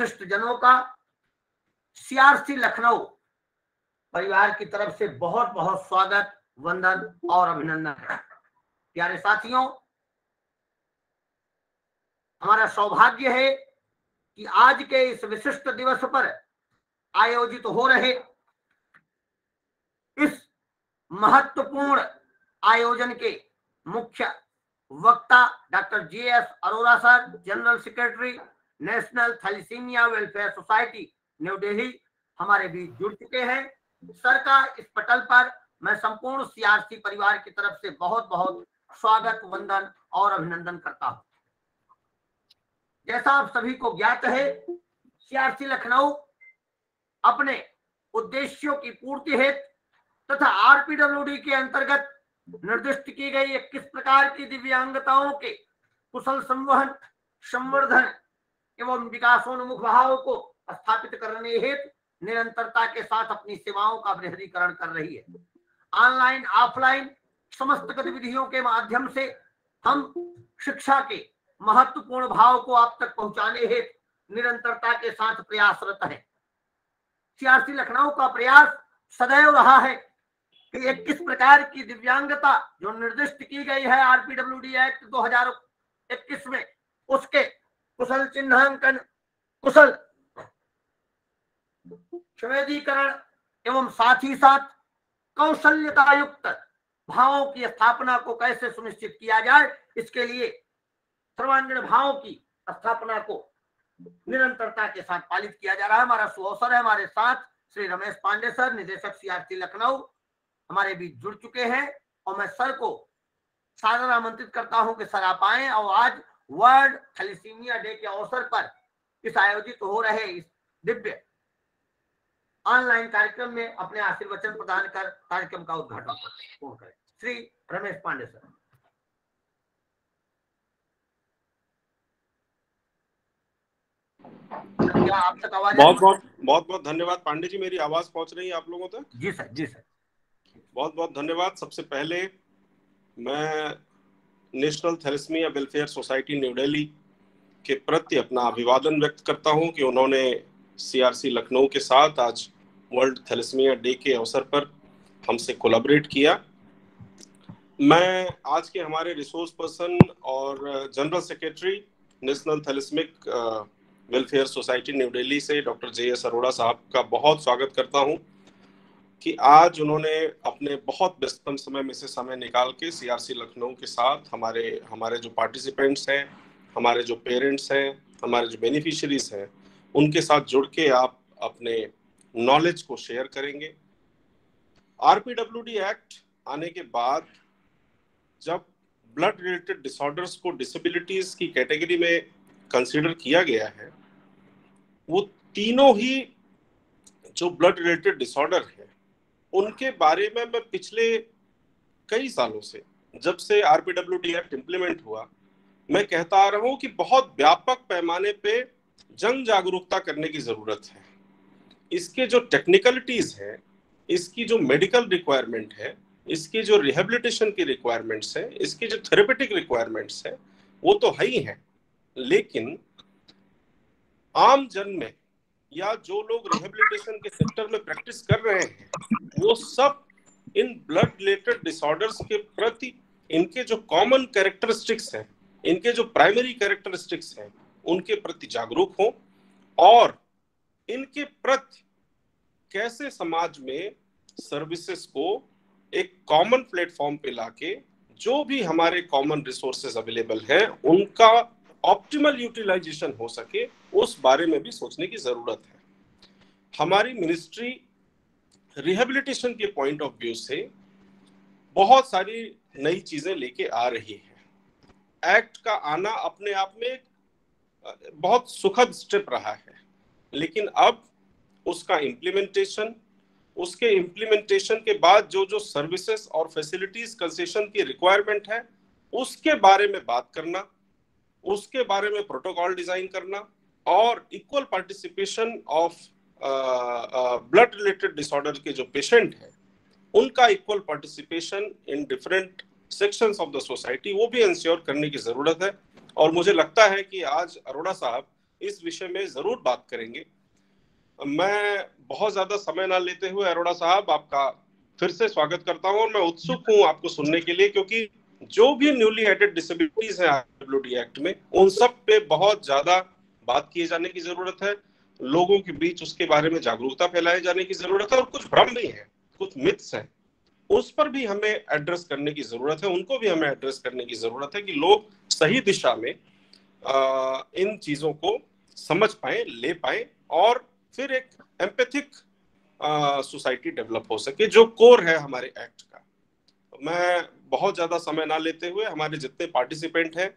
विशिष्ट जनों का सीआरसी लखनऊ परिवार की तरफ से बहुत बहुत स्वागत, वंदन और अभिनंदन। प्यारे साथियों, हमारा सौभाग्य है कि आज के इस विशिष्ट दिवस पर आयोजित हो रहे इस महत्वपूर्ण आयोजन के मुख्य वक्ता doctor JS Arora sir, general secretary National Thalassemia Welfare Society New Delhi, हमारे बीच जुड़ चुके हैं। सर का इस पटल पर मैं संपूर्ण सीआरसी परिवार की तरफ से बहुत बहुत स्वागत, वंदन और अभिनंदन करता हूं। जैसा आप सभी को ज्ञात है, सीआरसी लखनऊ अपने उद्देश्यों की पूर्ति हेतु तथा आरपीडब्ल्यूडी के अंतर्गत निर्दिष्ट की गई 21 प्रकार की दिव्यांगताओं के कुशल संवहन, संवर्धन एवं विकासोन्मुख भाव को स्थापित करने हेतु निरंतरता के साथ अपनी सेवाओं का बृहदीकरण कर रही है। ऑनलाइन ऑफलाइन समस्त गतिविधियों के माध्यम से हम शिक्षा के महत्वपूर्ण भाव को आप तक पहुंचाने हेतु निरंतरता के साथ प्रयासरत है। सीआरसी लखनऊ का प्रयास सदैव रहा है कि 21 प्रकार की दिव्यांगता जो निर्दिष्ट की गई है आरपीडब्ल्यूडी एक्ट 2021 में, उसके कुशल चिन्हांकन, कुशल संवेदीकरण एवं साथ ही साथ कौशल्यता युक्त भावों की स्थापना को कैसे सुनिश्चित किया जाए, इसके लिए सर्वांगीण भावों की स्थापना को निरंतरता के साथ पालित किया जा रहा है। हमारा सुअवसर है, हमारे साथ श्री रमेश पांडे सर, निदेशक सीआरसी लखनऊ, हमारे बीच जुड़ चुके हैं और मैं सर को सादर आमंत्रित करता हूं कि सर आप आए और आज वर्ल्ड थैलेसीमिया डे के अवसर पर इस आयोजित हो रहे इस दिव्य ऑनलाइन कार्यक्रम में अपने आशीर्वचन प्रदान कर कार्यक्रम का उद्घाटन करें। श्री रमेश पांडे सर। क्या आप तक आवाज? बहुत धन्यवाद पांडे जी, मेरी आवाज पहुंच रही है आप लोगों तक? जी सर, जी सर। बहुत धन्यवाद। सबसे पहले मैं National Thalassemia Welfare Society New Delhi के प्रति अपना अभिवादन व्यक्त करता हूं कि उन्होंने सीआरसी लखनऊ के साथ आज वर्ल्ड थैलेसीमिया डे के अवसर पर हमसे कोलैबोरेट किया। मैं आज के हमारे रिसोर्स पर्सन और general secretary National Thalassemic Welfare Society New Delhi से डॉक्टर JS अरोड़ा साहब का बहुत स्वागत करता हूं कि आज उन्होंने अपने बहुत व्यस्ततम समय में से समय निकाल के सीआरसी लखनऊ के साथ हमारे जो पार्टिसिपेंट्स हैं, हमारे जो पेरेंट्स हैं, हमारे जो बेनिफिशियरीज हैं, उनके साथ जुड़ के आप अपने नॉलेज को शेयर करेंगे। आरपीडब्ल्यूडी एक्ट आने के बाद जब ब्लड रिलेटेड डिसऑर्डर्स को डिसेबिलिटीज की कैटेगरी में कंसीडर किया गया है, वो तीनों ही जो ब्लड रिलेटेड डिसऑर्डर है उनके बारे में मैं पिछले कई सालों से, जब से आरपीडब्ल्यूडी एक्ट इम्प्लीमेंट हुआ, मैं कहता आ रहा हूं कि बहुत व्यापक पैमाने पे जन जागरूकता करने की जरूरत है। इसके जो टेक्निकलिटीज है, इसकी जो मेडिकल रिक्वायरमेंट है, इसकी जो रिहेबिलिटेशन की रिक्वायरमेंट्स है, इसकी जो थेरेपेटिक रिक्वायरमेंट्स है, वो तो है ही है, लेकिन आम जन में या जो लोग रिहेबिलिटेशन के सेक्टर में प्रैक्टिस कर रहे हैं, वो सब इन ब्लड रिलेटेड डिसऑर्डर्स के प्रति इनके जो कॉमन कैरेक्टरिस्टिक्स हैं, इनके जो प्राइमरी कैरेक्टरिस्टिक्स हैं, उनके प्रति जागरूक हों और इनके प्रति कैसे समाज में सर्विसेज को एक कॉमन प्लेटफॉर्म पे लाके जो भी हमारे कॉमन रिसोर्सेज अवेलेबल हैं उनका ऑप्टिमल यूटिलाइजेशन हो सके, उस बारे में भी सोचने की जरूरत है। हमारी मिनिस्ट्री रिहेबिलिटेशन के पॉइंट ऑफ व्यू से बहुत सारी नई चीजें लेके आ रही है। एक्ट का आना अपने आप में बहुत सुखद स्टेप रहा है, लेकिन अब उसका इम्प्लीमेंटेशन, उसके इम्प्लीमेंटेशन के बाद जो जो सर्विसेज और फैसिलिटीज कंसेशन की रिक्वायरमेंट है, उसके बारे में बात करना, उसके बारे में प्रोटोकॉल डिजाइन करना और equal participation of blood related disorder के जो पेशेंट है उनका equal participation in different sections of the society, वो भी इंश्योर करने की जरूरत है। और मुझे लगता है कि आज अरोड़ा साहब इस विषय में जरूर बात करेंगे। मैं बहुत ज्यादा समय ना लेते हुए अरोड़ा साहब आपका फिर से स्वागत करता हूं और मैं उत्सुक हूं आपको सुनने के लिए, क्योंकि जो भी न्यूली एडेड डिसेबिलिटीज हैं आरपीडब्ल्यूडी एक्ट में, उन सब पे बहुत ज्यादा बात किए जाने की जरूरत है। लोगों के बीच उसके बारे में जागरूकता फैलाए जाने की जरूरत है, और कुछ भ्रम भी है, कुछ मिथ्स हैं, उस पर भी हमें एड्रेस करने की जरूरत है, उनको भी हमें एड्रेस करने की जरूरत है कि लोग सही दिशा में इन चीजों को समझ पाए, ले पाए, और फिर एक एम्पैथिक सोसाइटी डेवलप हो सके, जो कोर है हमारे एक्ट का। मैं बहुत ज्यादा समय ना लेते हुए हमारे जितने पार्टिसिपेंट हैं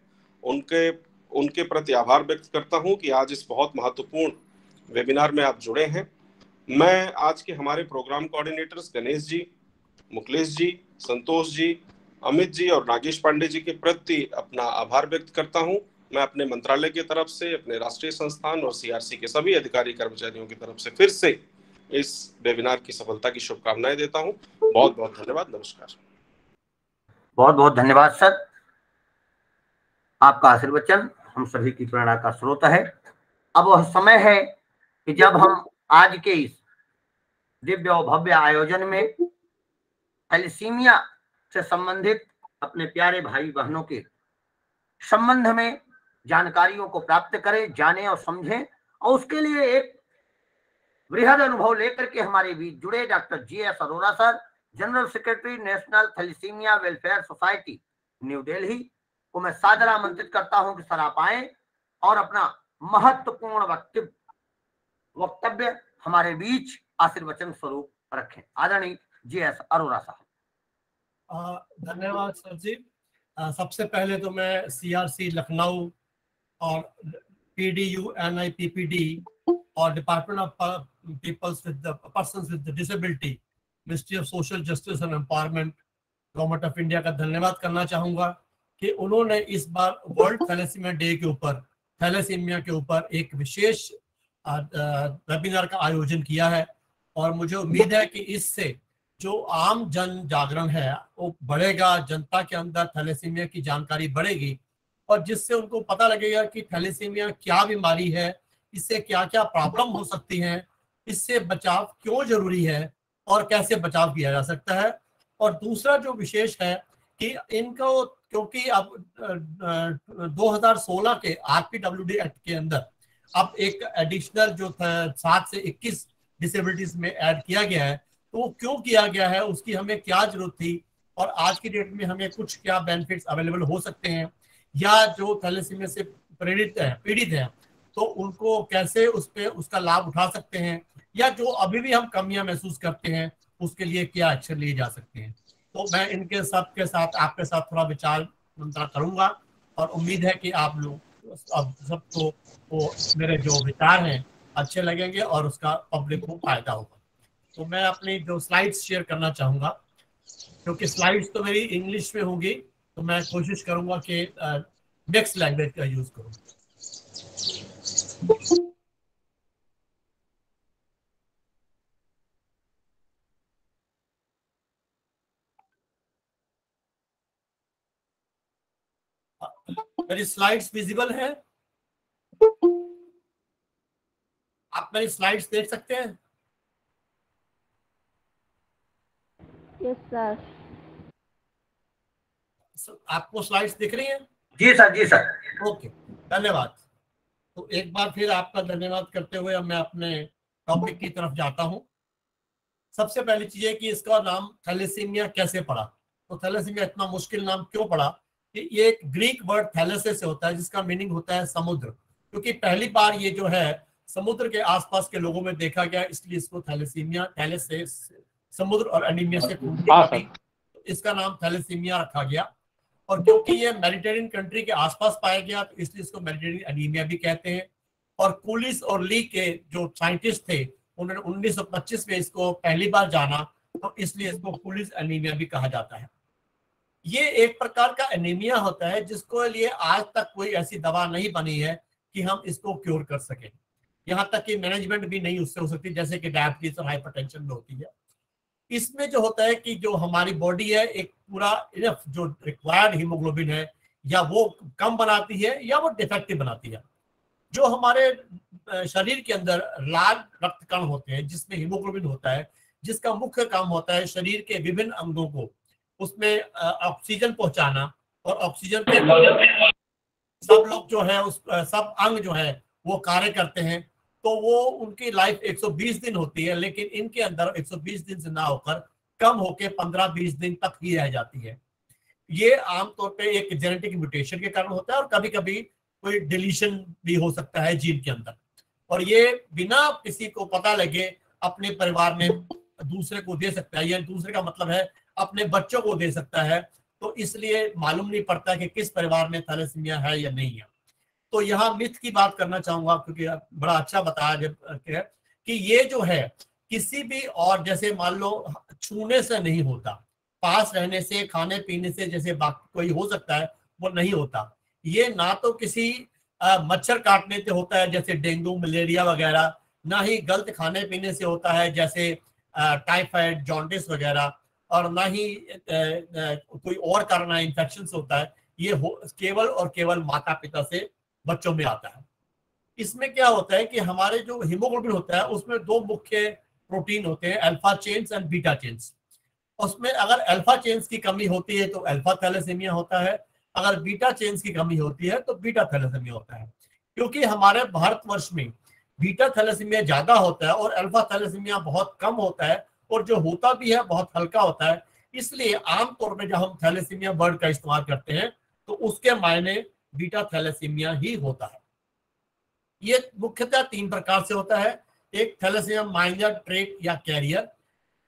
उनके प्रति आभार व्यक्त करता हूं कि आज इस बहुत महत्वपूर्ण वेबिनार में आप जुड़े हैं। मैं आज के हमारे प्रोग्राम कोऑर्डिनेटर्स गणेश जी, मुकलेश जी, संतोष जी, अमित जी और नागेश पांडे जी के प्रति अपना आभार व्यक्त करता हूं। मैं अपने मंत्रालय की तरफ से, अपने राष्ट्रीय संस्थान और सीआरसी के सभी अधिकारी कर्मचारियों की तरफ से फिर से इस वेबिनार की सफलता की शुभकामनाएं देता हूं। बहुत बहुत धन्यवाद। नमस्कार। बहुत बहुत धन्यवाद सर। आपका आशीर्वचन हम सभी की प्रेरणा का स्रोत है। अब वह समय है कि जब हम आज के इस दिव्य और भव्य आयोजन में थैलेसीमिया से संबंधित अपने प्यारे भाई बहनों के संबंध में जानकारियों को प्राप्त करें, जानें और समझें, और उसके लिए एक बृहद अनुभव लेकर के हमारे बीच जुड़े doctor GS Arora sir, general secretary National Thalassemia Welfare Society New Delhi को मैं सादर आमंत्रित करता हूं कि सर आप आए और अपना महत्वपूर्ण वक्तव्य हमारे बीच आशीर्वचन स्वरूप रखें। आदरणीय जीएस अरोड़ा साहब। धन्यवाद सर जी। सबसे पहले तो मैं सीआरसी लखनऊ और पीडीयू एनआईपीपीडी और department of persons with disability, ministry of social justice and empowerment, government of India का धन्यवाद करना चाहूंगा कि उन्होंने इस बार वर्ल्ड थैलेसीमिया डे के ऊपर, थैलेसीमिया के ऊपर एक विशेष वेबिनार का आयोजन किया है। और मुझे उम्मीद है कि इससे जो आम जन जागरण है वो बढ़ेगा, जनता के अंदर थैलेसीमिया की जानकारी बढ़ेगी, और जिससे उनको पता लगेगा कि थैलेसीमिया क्या बीमारी है, इससे क्या क्या प्रॉब्लम हो सकती हैं, इससे बचाव क्यों जरूरी है और कैसे बचाव किया जा सकता है। और दूसरा जो विशेष है कि इनको, क्योंकि अब 2016 के आरपीडब्ल्यूडी एक्ट के अंदर अब एक एडिशनल जो 7 से 21 डिसेबिलिटीज में ऐड किया गया है, तो वो क्यों किया गया है, उसकी हमें क्या जरूरत थी, और आज की डेट में हमें कुछ क्या बेनिफिट्स अवेलेबल हो सकते हैं, या जो थैलेसीमिया से पीड़ित हैं तो उनको कैसे उसका लाभ उठा सकते हैं, या जो अभी भी हम कमियां महसूस करते हैं उसके लिए क्या एक्शन लिए जा सकते हैं। तो मैं इनके सबके साथ आपके साथ थोड़ा विचार मंत्रणा करूंगा, और उम्मीद है कि आप लोग अब सबको वो मेरे जो विचार हैं अच्छे लगेंगे और उसका पब्लिक को फायदा होगा। तो मैं अपनी जो स्लाइड्स शेयर करना चाहूंगा, क्योंकि स्लाइड्स तो मेरी इंग्लिश में होगी, तो मैं कोशिश करूंगा कि मिक्स लैंग्वेज का यूज करूं। मेरी स्लाइड्स विजिबल है? आप मेरी स्लाइड्स देख सकते हैं? Yes sir. आपको स्लाइड्स दिख रही हैं? जी सर, जी सर। ओके, धन्यवाद। तो एक बार फिर आपका धन्यवाद करते हुए मैं अपने टॉपिक की तरफ जाता हूं। सबसे पहली चीज है कि इसका नाम थैलेसीमिया कैसे पड़ा। तो थैलेसीमिया इतना मुश्किल नाम क्यों पड़ा कि ये एक ग्रीक वर्ड थैलेसे से होता है, जिसका मीनिंग होता है समुद्र। क्योंकि पहली बार ये जो है समुद्र के आसपास के लोगों में देखा गया, इसलिए इसको थैलेसीमिया, थैलेस से समुद्र और एनीमिया से इसका नाम थैलेसीमिया रखा गया। और क्योंकि ये मेडिटेरियन कंट्री के आसपास पाया गया, तो इसलिए इसको मेडिटेरियन एनीमिया भी कहते हैं। और कूलिस और ली के जो साइंटिस्ट थे, उन्होंने 1925 में इसको पहली बार जाना, तो इसलिए इसको कूलिस एनीमिया भी कहा जाता है। ये एक प्रकार का एनीमिया होता है जिसको लिए आज तक कोई ऐसी दवा नहीं बनी है कि हम इसको क्योर कर सके। यहाँ तक कि मैनेजमेंट भी नहीं उससे हो सकती, जैसे कि डायबिटीज और हाइपरटेंशन में होती है। इसमें जो होता है कि जो हमारी बॉडी है, एक पूरा इनफ जो रिक्वायर्ड हीमोग्लोबिन है, या वो कम बनाती है या वो डिफेक्टिव बनाती है। जो हमारे शरीर के अंदर लाल रक्त कण होते हैं, जिसमें हीमोग्लोबिन होता है, जिसका मुख्य काम होता है शरीर के विभिन्न अंगों को उसमें ऑक्सीजन पहुंचाना, और ऑक्सीजन पे सब लोग जो है उस सब अंग जो है वो कार्य करते हैं। तो वो उनकी लाइफ 120 दिन होती है, लेकिन इनके अंदर 120 दिन से ना होकर कम होकर 15-20 दिन तक ही रह जाती है। ये आमतौर पे एक जेनेटिक म्यूटेशन के कारण होता है, और कभी कभी कोई डिलीशन भी हो सकता है जीन के अंदर, और ये बिना किसी को पता लगे अपने परिवार में दूसरे को दे सकता है, या दूसरे का मतलब है अपने बच्चों को दे सकता है। तो इसलिए मालूम नहीं पड़ता कि किस परिवार में थैलेसीमिया है या नहीं है। तो यहाँ मिथ की बात करना चाहूंगा, क्योंकि बड़ा अच्छा बताया गया कि ये जो है किसी भी, और जैसे मान लो छूने से नहीं होता, पास रहने से, खाने पीने से जैसे बाकी कोई हो सकता है, वो नहीं होता। ये ना तो किसी मच्छर काटने से होता है जैसे डेंगू मलेरिया वगैरह, ना ही गलत खाने पीने से होता है जैसे टाइफाइड जॉन्डिस वगैरह, और ना ही कोई और कारण इन्फेक्शन से होता है। ये केवल और केवल माता पिता से बच्चों में आता है। इसमें क्या होता है कि हमारे जो हीमोग्लोबिन होता है उसमें दो मुख्य प्रोटीन होते हैं, alpha chains and beta chains. उसमें अगर अल्फा चेन्स की कमी होती है तो अल्फा थैलेसीमिया होता है, अगर बीटा चेन्स की कमी होती है तो बीटा थैलेसीमिया होता है। क्योंकि हमारे भारतवर्ष में बीटा थैलेसीमिया ज्यादा होता है और अल्फा थैलेसीमिया बहुत कम होता है, और जो होता भी है बहुत हल्का होता है। इसलिए आमतौर पर जब हम थैलेसीमिया वर्ड का इस्तेमाल करते हैं तो उसके मायने बीटा थैलेसीमिया ही होता है। ये मुख्यतः 3 प्रकार से होता है, एक थैलेसीमिया माइनर, ट्रेट या कैरियर,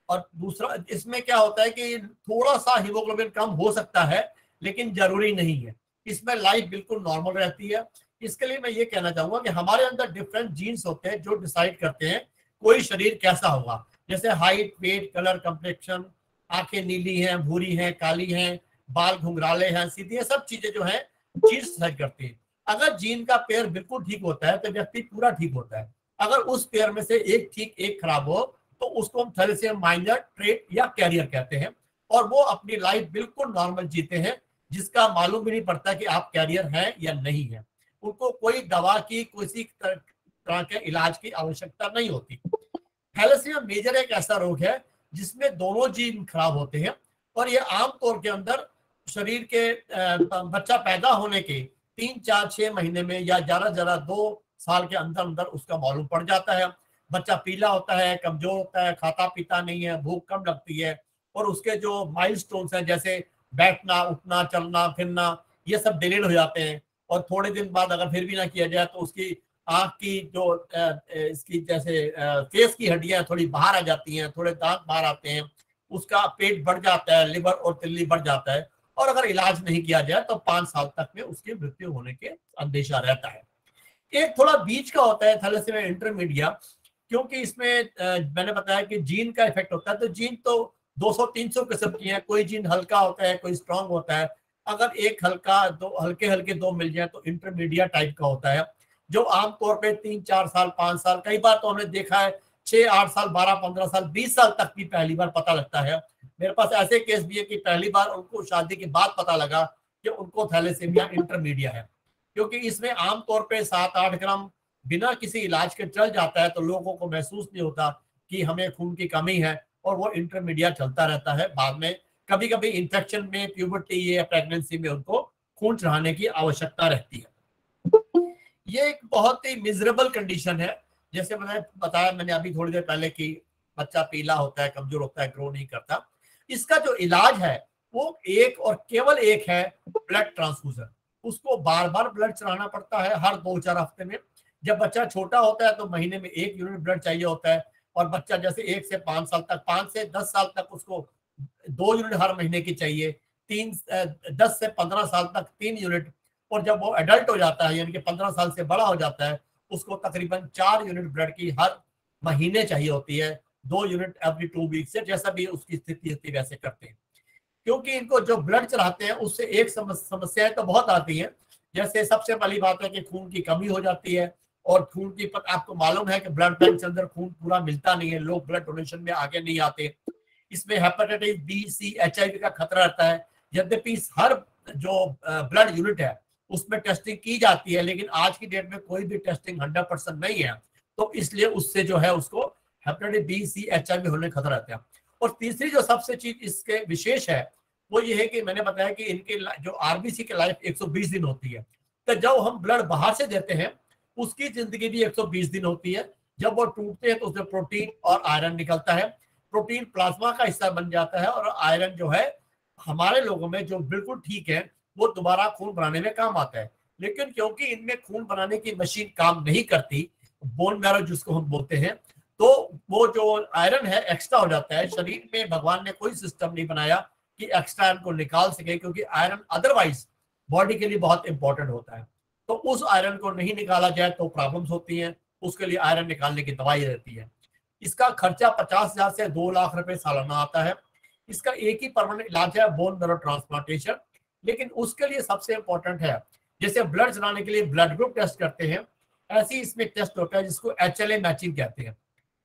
और दूसरा इसमें क्या होता है कि थोड़ा सा हीमोग्लोबिन कम हो सकता है लेकिन जरूरी नहीं है, इसमें लाइफ बिल्कुल नॉर्मल रहती है। इसके लिए मैं ये कहना चाहूंगा कि हमारे अंदर डिफरेंट जीन्स होते हैं जो डिसाइड करते हैं कोई शरीर कैसा होगा, जैसे हाइट, वेट, कलर, कंप्लेक्शन, आंखें नीली हैं, भूरी हैं, काली हैं, बाल घुंघराले हैं, सीधी है, सब चीजें जो है जीन्स डिसाइड करती है। अगर जीन का पेयर बिल्कुल ठीक होता है तो व्यक्ति पूरा ठीक होता है। अगर उस पेयर में से एक ठीक एक खराब हो तो उसको हम थैलेसीमिया माइनर, ट्रेट या कैरियर कहते हैं, और वो अपनी लाइफ बिल्कुल नॉर्मल जीते हैं, जिसका मालूम भी नहीं पड़ता कि आप कैरियर हैं या नहीं है। उनको कोई दवा की, किसी तरह के इलाज की आवश्यकता नहीं होती। थैलेसीमिया मेजर एक ऐसा रोग है जिसमें दोनों जीन खराब होते हैं, और ये आमतौर के अंदर शरीर के बच्चा पैदा होने के 3, 4, 6 महीने में या ज्यादा 2 साल के अंदर अंदर उसका मालूम पड़ जाता है। बच्चा पीला होता है, कमजोर होता है, खाता पीता नहीं है, भूख कम लगती है, और उसके जो माइलस्टोन्स हैं जैसे बैठना, उठना, चलना फिरना, ये सब डिलेड हो जाते हैं। और थोड़े दिन बाद अगर फिर भी ना किया जाए तो उसकी आंख की जो इसकी जैसे फेस की हड्डियां थोड़ी बाहर आ जाती हैं, थोड़े दांत बाहर आते हैं, उसका पेट बढ़ जाता है, लिवर और तिल्ली बढ़ जाता है, और अगर इलाज नहीं किया जाए तो 5 साल तक में उसकी मृत्यु होने के अंदेशा रहता है। एक थोड़ा बीच का होता है थैलेसीमिया इंटरमीडिया, क्योंकि इसमें मैंने बताया कि जीन का इफेक्ट होता है। तो जीन तो 200-300 किस्म की है, कोई जीन हल्का होता है, कोई स्ट्रांग होता है। अगर एक हल्का, दो हल्के 2 मिल जाए तो इंटरमीडिएट टाइप का होता है, जो आमतौर पे 3-4 साल, 5 साल, कई बार तो हमने देखा है 6-8 साल, 12-15 साल, 20 साल तक भी पहली बार पता लगता है। मेरे पास ऐसे केस भी है कि पहली बार उनको शादी के बाद पता लगा कि उनको थैलेसीमिया इंटरमीडिया है, क्योंकि इसमें आमतौर पे 7-8 ग्राम बिना किसी इलाज के चल जाता है, तो लोगों को महसूस नहीं होता कि हमें खून की कमी है, और वो इंटरमीडिएट चलता रहता है। बाद में कभी कभी इन्फेक्शन में, प्यूबर्टी या प्रेगनेंसी में उनको खून चढ़ाने की आवश्यकता रहती है। ये एक बहुत ही मिजरेबल कंडीशन है, जैसे मैंने बताया मैंने अभी थोड़ी देर पहले कि बच्चा पीला होता है, कमजोर होता है, ग्रो नहीं करता। इसका जो इलाज है वो एक और केवल एक है, ब्लड ट्रांसफ्यूजन। उसको बार बार ब्लड चढ़ाना पड़ता है हर 2-4 हफ्ते में। जब बच्चा छोटा होता है तो महीने में 1 यूनिट ब्लड चाहिए होता है, और बच्चा जैसे 1 से 5 साल तक, 5 से 10 साल तक उसको 2 यूनिट हर महीने की चाहिए, 10 से 15 साल तक 3 यूनिट, और जब वो एडल्ट हो जाता है यानी कि 15 साल से बड़ा हो जाता है, उसको तकरीबन 4 यूनिट ब्लड की हर महीने चाहिए होती है, 2 यूनिट एवरी 2 वीक से, जैसा भी उसकी स्थिति होती है वैसे करते हैं। क्योंकि इनको जो ब्लड चढ़ाते हैं उससे एक समस्याएं तो बहुत आती हैं। जैसे सबसे पहली बात है कि खून की कमी हो जाती है, और खून की आपको मालूम है कि ब्लड बैंक के अंदर खून पूरा मिलता नहीं है, लोग ब्लड डोनेशन में आगे नहीं आते। इसमें हेपेटाइटिस बी, सी, HIV का खतरा रहता है। यद्यपि हर जो ब्लड यूनिट है उसमें टेस्टिंग की जाती है, लेकिन आज की डेट में कोई भी टेस्टिंग 100% नहीं है, तो इसलिए उससे जो है उसको हेपेटाइटिस बी, सी, HIV होने का खतरा रहता है। और तीसरी जो सबसे चीज इसके विशेष है वो ये है कि मैंने बताया कि इनके जो RBC की लाइफ 120 दिन होती है, तो जब हम ब्लड बाहर से देते हैं उसकी जिंदगी भी 120 दिन होती है। जब वो टूटते हैं तो उसमें प्रोटीन और आयरन निकलता है, प्रोटीन प्लाज्मा का हिस्सा बन जाता है, और आयरन जो है हमारे लोगों में जो बिल्कुल ठीक है वो दोबारा खून बनाने में काम आता है। लेकिन क्योंकि इनमें खून बनाने की मशीन काम नहीं करती, बोन मैरो जिसको हम बोलते हैं, तो वो जो आयरन है एक्स्ट्रा हो जाता है। शरीर में भगवान ने कोई सिस्टम नहीं बनाया कि एक्स्ट्रा आयरन को निकाल सके, क्योंकि आयरन अदरवाइज बॉडी के लिए बहुत इंपॉर्टेंट होता है। तो उस आयरन को नहीं निकाला जाए तो प्रॉब्लम्स होती हैं, उसके लिए आयरन निकालने की दवाई रहती है। इसका खर्चा 50,000 से 2 लाख रुपए सालाना आता है। इसका एक ही परमानेंट इलाज है, बोन मैरो ट्रांसप्लांटेशन। लेकिन उसके लिए सबसे इंपॉर्टेंट है, जैसे ब्लड चलाने के लिए ब्लड ग्रुप टेस्ट करते हैं, ऐसे ही इसमें टेस्ट होता है जिसको HLA मैचिंग कहते हैं।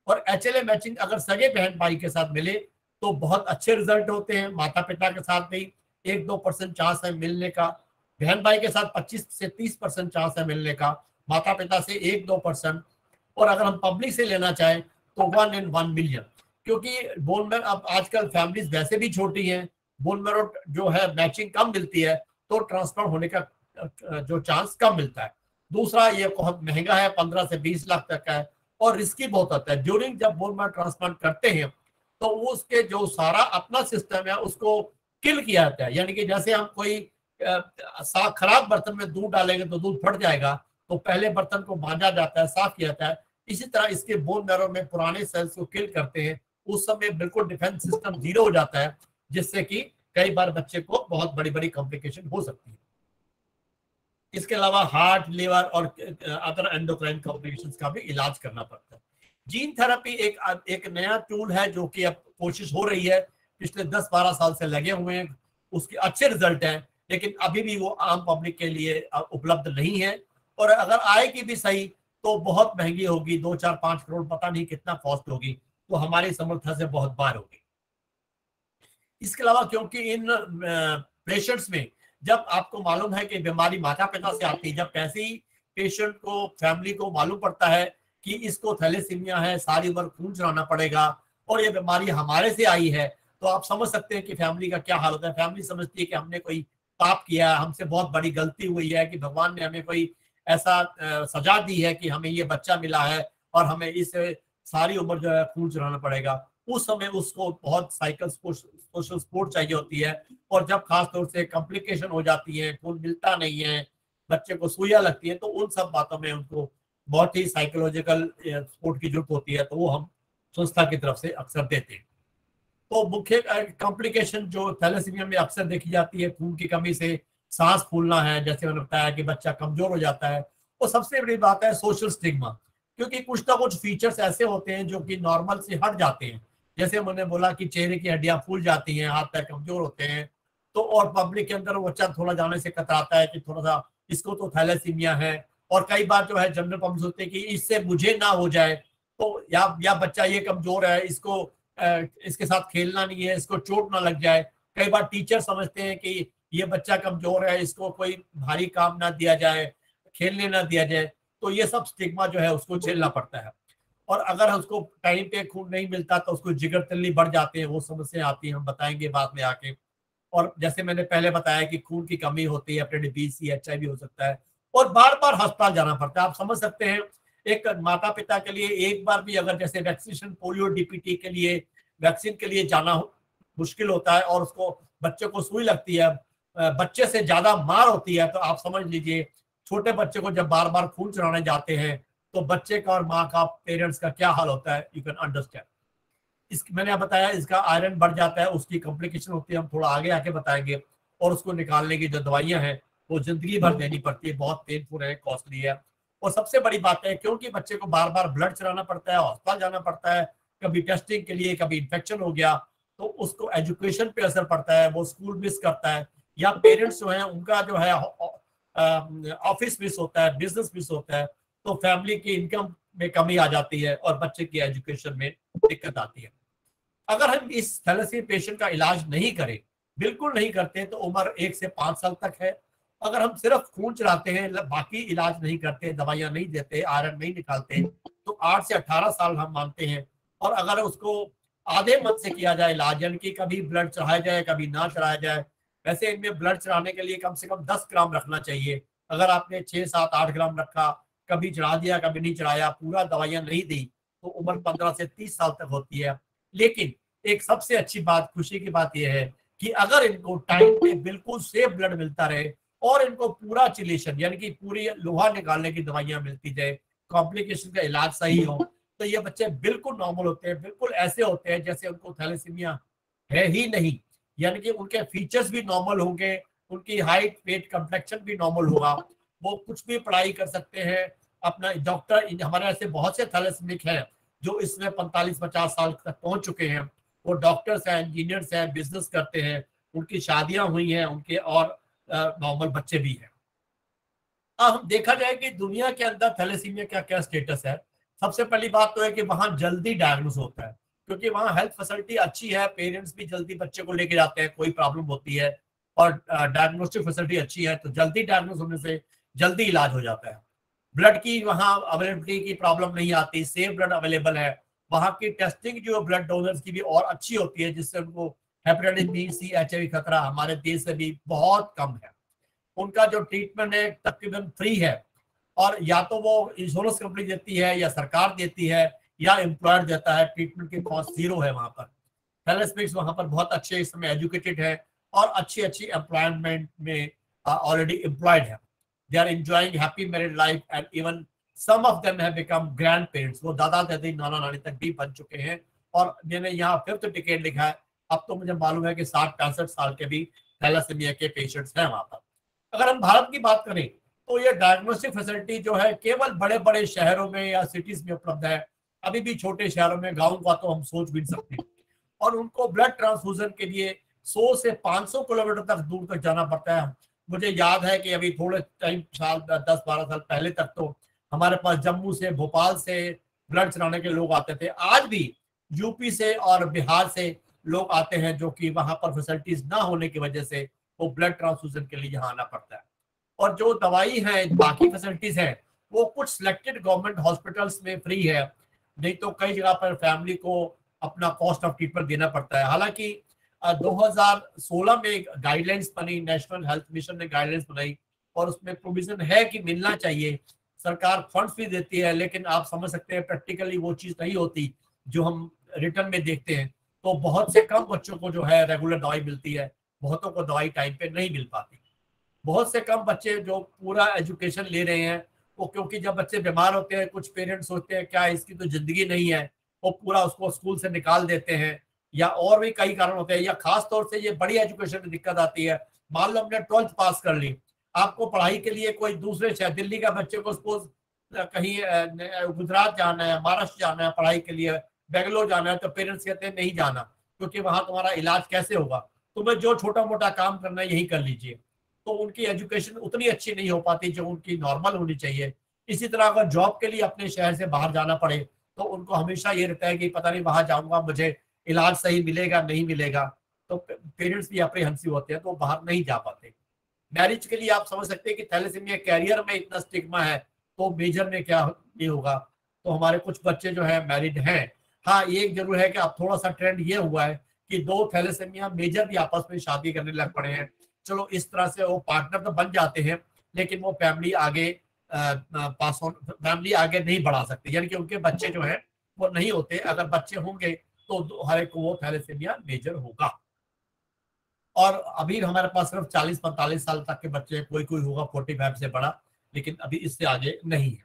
और HLA मैचिंग अगर सगे बहन भाई के साथ मिले तो बहुत अच्छे रिजल्ट होते हैं। माता पिता के साथ भी 1-2% चांस है मिलने का, बहन भाई के साथ 25 से 30% चांस है मिलने का, माता पिता से 1-2%, और अगर हम पब्लिक से लेना चाहें तो 1 in 1 मिलियन। क्योंकि बोन मैरो अब आजकल फैमिलीज वैसे भी छोटी हैं, बोन मैरो जो है मैचिंग कम मिलती है तो ट्रांसप्लांट होने का जो चांस कम मिलता है। दूसरा, ये बहुत महंगा है, 15 से 20 लाख तक का है, और रिस्की बहुत होता है। ड्यूरिंग जब बोन मैरो ट्रांसप्लांट करते हैं तो वो उसके जो सारा अपना सिस्टम है उसको किल किया जाता है। यानी कि जैसे हम कोई खराब बर्तन में दूध डालेंगे तो दूध फट जाएगा, तो पहले बर्तन को मांजा जाता है, साफ किया जाता है। इसी तरह इसके बोन मैरो में पुराने सेल्स को किल करते हैं, उस समय बिल्कुल डिफेंस सिस्टम जीरो हो जाता है, जिससे कि कई बार बच्चे को बहुत बड़ी बड़ी कॉम्प्लिकेशन हो सकती है। इसके अलावा हार्ट, लिवर और अदर एंडोक्राइन कॉम्प्लिकेशंस का भी इलाज करना पड़ता है। जीन थेरेपी एक नया टूल है जो कि अब कोशिश हो रही है, पिछले 10-12 साल से लगे हुए हैं, उसके अच्छे रिजल्ट हैं, लेकिन अभी भी वो आम पब्लिक के लिए उपलब्ध नहीं है। और अगर आएगी भी सही तो बहुत महंगी होगी, 2-4-5 करोड़, पता नहीं कितना कॉस्ट होगी, तो हमारी समर्था से बहुत बाहर होगी। इसके अलावा क्योंकि इन पेशेंट्स में जब आपको मालूम है कि बीमारी माता पिता से आती है, जब कैसे ही पेशेंट को, फैमिली को मालूम पड़ता है कि इसको थैलेसीमिया है, सारी उम्र खून चढ़ाना पड़ेगा और ये बीमारी हमारे से आई है, तो आप समझ सकते हैं कि फैमिली का क्या हाल होता है। फैमिली समझती है कि हमने कोई पाप किया, हमसे बहुत बड़ी गलती हुई है, कि भगवान ने हमें कोई ऐसा सजा दी है कि हमें ये बच्चा मिला है और हमें इस सारी उम्र जो है खून चढ़ाना पड़ेगा। उस समय उसको बहुत सोशल सपोर्ट चाहिए होती है, और जब खास तौर से कॉम्प्लिकेशन हो जाती है, खून मिलता नहीं है, बच्चे को सुइयां लगती है, तो उन सब बातों में उनको बहुत ही साइकोलॉजिकल सपोर्ट की जरूरत होती है, तो वो हम संस्था की तरफ से अक्सर देते हैं। तो मुख्य कॉम्प्लिकेशन जो थैलेसीमिया में अक्सर देखी जाती है, खून की कमी से सांस फूलना है, जैसे मैंने बताया कि बच्चा कमजोर हो जाता है। और सबसे बड़ी बात है सोशल स्टिग्मा, क्योंकि कुछ ना कुछ फीचर्स ऐसे होते हैं जो कि नॉर्मल से हट जाते हैं। जैसे मैंने बोला कि चेहरे की हड्डियां फूल जाती हैं, हाथ पैर कमजोर होते हैं, तो और पब्लिक के अंदर बच्चा थोड़ा जाने से कतराता है कि थोड़ा सा इसको तो थैलेसीमिया है। और कई बार जो है जनरल पब्लिक होते हैं कि इससे मुझे ना हो जाए, तो या बच्चा ये कमजोर है, इसको इसके साथ खेलना नहीं है, इसको चोट ना लग जाए। कई बार टीचर समझते हैं कि ये बच्चा कमजोर है, इसको कोई भारी काम ना दिया जाए, खेलने ना दिया जाए, तो ये सब स्टिग्मा जो है उसको झेलना पड़ता है। और अगर उसको टाइम पे खून नहीं मिलता तो उसको जिगर तल्ली बढ़ जाते हैं, वो समस्या आती है, हम बताएंगे बाद में आके। और जैसे मैंने पहले बताया कि खून की कमी होती है, हेपेटाइटिस बी, सी, HIV हो सकता है, और बार बार अस्पताल जाना पड़ता है। आप समझ सकते हैं एक माता पिता के लिए एक बार भी अगर जैसे वैक्सीनेशन, पोलियो, DPT के लिए वैक्सीन के लिए जाना मुश्किल होता है, और उसको बच्चे को सुई लगती है, बच्चे से ज्यादा मार होती है, तो आप समझ लीजिए छोटे बच्चे को जब बार बार खून चढ़ाने जाते हैं तो बच्चे का और माँ का, पेरेंट्स का क्या हाल होता है, यू कैन अंडरस्टैंड। मैंने बताया इसका आयरन बढ़ जाता है, उसकी कॉम्प्लिकेशन होती है, हम थोड़ा आगे आके बताएंगे। और उसको निकालने की जो दवाइयां हैं वो जिंदगी भर देनी पड़ती है, बहुत पेनफुल है, कॉस्टली है। और सबसे बड़ी बात है क्योंकि बच्चे को बार बार ब्लड चढ़ाना पड़ता है, अस्पताल जाना पड़ता है, कभी टेस्टिंग के लिए, कभी इन्फेक्शन हो गया, तो उसको एजुकेशन पे असर पड़ता है, वो स्कूल मिस करता है, या पेरेंट्स जो है उनका जो है ऑफिस मिस होता है, बिजनेस मिस होता है, तो फैमिली की इनकम में कमी आ जाती है और बच्चे की एजुकेशन में दिक्कत आती है। अगर हम इस थैलेसीमिया पेशेंट का इलाज नहीं करें, बिल्कुल नहीं करते, तो उम्र 1 से 5 साल तक है, अगर हम सिर्फ खून चढ़ाते हैं, बाकी इलाज नहीं करते, दवाइयां नहीं देते, आयरन नहीं निकालते, तो 8 से 18 साल हम मानते हैं। और अगर उसको आधे मन से किया जाए इलाज, यानी कि कभी ब्लड चढ़ाया जाए कभी ना चढ़ाया जाए, वैसे इनमें ब्लड चढ़ाने के लिए कम से कम 10 ग्राम रखना चाहिए। अगर आपने 6, 7, 8 ग्राम रखा, कभी चढ़ा दिया कभी नहीं चढ़ाया, पूरा दवाइयां नहीं दी, तो उम्र 15 से 30 साल तक होती है। लेकिन एक सबसे अच्छी बात, खुशी की बात यह है कि अगर इनको टाइम पे बिल्कुल सेफ ब्लड मिलता रहे और इनको पूरा चिलेशन यानी कि पूरी लोहा निकालने की दवाइयां मिलती जाए, कॉम्प्लिकेशन का इलाज सही हो, तो ये बच्चे बिल्कुल नॉर्मल होते हैं, बिल्कुल ऐसे होते हैं जैसे उनको थैलेसीमिया है ही नहीं। यानी कि उनके फीचर्स भी नॉर्मल होंगे, उनकी हाइट, वेट, कम्प्लेक्शन भी नॉर्मल होगा, वो कुछ भी पढ़ाई कर सकते हैं। अपना डॉक्टर, हमारे ऐसे बहुत से थैलेसीमिक हैं जो इसमें 45-50 साल तक पहुंच चुके हैं, वो डॉक्टर्स हैं, इंजीनियर्स हैं, बिजनेस करते हैं, उनकी शादियां हुई हैं उनके, और नॉर्मल बच्चे भी हैं। अब हम देखा जाए कि दुनिया के अंदर थैलेसीमिया का क्या स्टेटस है। सबसे पहली बात तो है कि वहां जल्दी डायग्नोस होता है, क्योंकि वहां हेल्थ फैसिलिटी अच्छी है, पेरेंट्स भी जल्दी बच्चे को लेके जाते हैं, कोई प्रॉब्लम होती है और डायग्नोस्टिक फैसिलिटी अच्छी है, तो जल्दी डायग्नोस होने से जल्दी इलाज हो जाता है। ब्लड की वहां अवेलेबिलिटी की प्रॉब्लम नहीं आती, सेफ ब्लड अवेलेबल है। वहां की टेस्टिंग जो ब्लड डोनर्स की भी और अच्छी होती है, जिससे उनको हेपेटाइटिस बी, सी, HIV खतरा हमारे देश से भी बहुत कम है। उनका जो ट्रीटमेंट है तकरीबन फ्री है, और या तो वो इंश्योरेंस कंपनी देती है या सरकार देती है या एम्प्लॉयर देता है। ट्रीटमेंट की कॉस्ट 0 है वहां पर। थैलेसेमिक्स वहां पर बहुत अच्छे इस समय एजुकेटेड है और अच्छी अच्छी एम्प्लॉयमेंट में ऑलरेडी एम्प्लॉयड है। They are enjoying happy married life and even some of them have become grandparents. वो दादा दादी, नाना नानी तक भी बन चुके हैं। और मैंने यहाँ 5th डिकेड लिखा है, अब तो मुझे मालूम है कि 60-65 साल के भी थैलेसीमिया के पेशेंट्स हैं वहां पर। अगर हम भारत की बात करें तो ये डायग्नोस्टिक फैसिलिटी जो है केवल बड़े बड़े शहरों में या सिटीज में उपलब्ध है। अभी भी छोटे शहरों में, गाँव का तो हम सोच भी नहीं सकते। और उनको ब्लड ट्रांसफ्यूजन के लिए 100 से 500 किलोमीटर तक दूर तक जाना पड़ता है। मुझे याद है कि अभी थोड़े टाइम, साल 10-12 साल पहले तक तो हमारे पास जम्मू से, भोपाल से ब्लड चढ़ाने के लोग आते थे। आज भी यूपी से और बिहार से लोग आते हैं, जो कि वहां पर फैसिलिटीज ना होने की वजह से वो ब्लड ट्रांसफ्यूजन के लिए यहाँ आना पड़ता है। और जो दवाई है, बाकी फैसिलिटीज है, वो कुछ सिलेक्टेड गवर्नमेंट हॉस्पिटल्स में फ्री है, नहीं तो कई जगह पर फैमिली को अपना कॉस्ट ऑफ ट्रीटमेंट देना पड़ता है। हालांकि 2016 में गाइडलाइंस बनी, नेशनल हेल्थ मिशन ने गाइडलाइंस बनाई और उसमें प्रोविजन है कि मिलना चाहिए। सरकार फंड्स भी देती है, लेकिन आप समझ सकते हैं प्रैक्टिकली वो चीज नहीं होती जो हम रिटर्न में देखते हैं। तो बहुत से कम बच्चों को जो है रेगुलर दवाई मिलती है, बहुतों को दवाई टाइम पे नहीं मिल पाती। बहुत से कम बच्चे जो पूरा एजुकेशन ले रहे हैं, वो क्योंकि जब बच्चे बीमार होते हैं, कुछ पेरेंट्स सोचते हैं क्या इसकी तो जिंदगी नहीं है, वो पूरा उसको स्कूल से निकाल देते हैं, या और भी कई कारण होते हैं। या खास तौर से ये बड़ी एजुकेशन में दिक्कत आती है। मान लो हमने 12th पास कर ली, आपको पढ़ाई के लिए कोई दूसरे शहर, दिल्ली का बच्चे को सपोज कहीं गुजरात जाना है, महाराष्ट्र जाना है पढ़ाई के लिए, बेंगलोर जाना है, तो पेरेंट्स कहते हैं नहीं जाना, क्योंकि वहां तुम्हारा इलाज कैसे होगा, तुम्हें जो छोटा मोटा काम करना है यही कर लीजिए। तो उनकी एजुकेशन उतनी अच्छी नहीं हो पाती जो उनकी नॉर्मल होनी चाहिए। इसी तरह अगर जॉब के लिए अपने शहर से बाहर जाना पड़े, तो उनको हमेशा ये रहता है कि पता नहीं वहां जाऊंगा मुझे इलाज सही मिलेगा नहीं मिलेगा, तो पेरेंट्स भी अप्रीहेंसिव होते हैं, तो बाहर नहीं जा पाते। मैरिज के लिए आप समझ सकते हैं कि थैलेसीमिया कैरियर में इतना स्टिग्मा है, तो मेजर में क्या ये होगा। तो हमारे कुछ बच्चे जो है मैरिड हैं। हाँ, ये जरूर है कि अब थोड़ा सा ट्रेंड ये हुआ है कि 2 थैलेसीमिया मेजर भी आपस में शादी करने लग पड़े हैं। चलो इस तरह से वो पार्टनर तो बन जाते हैं, लेकिन वो फैमिली आगे फैमिली आगे नहीं बढ़ा सकते, यानी कि उनके बच्चे जो है वो नहीं होते। अगर बच्चे होंगे तो हर एक को वो थैलेसीमिया मेजर होगा। और अभी हमारे पास सिर्फ 40-45 साल तक के बच्चे, कोई कोई होगा 45 से बड़ा, लेकिन अभी इससे आगे नहीं है।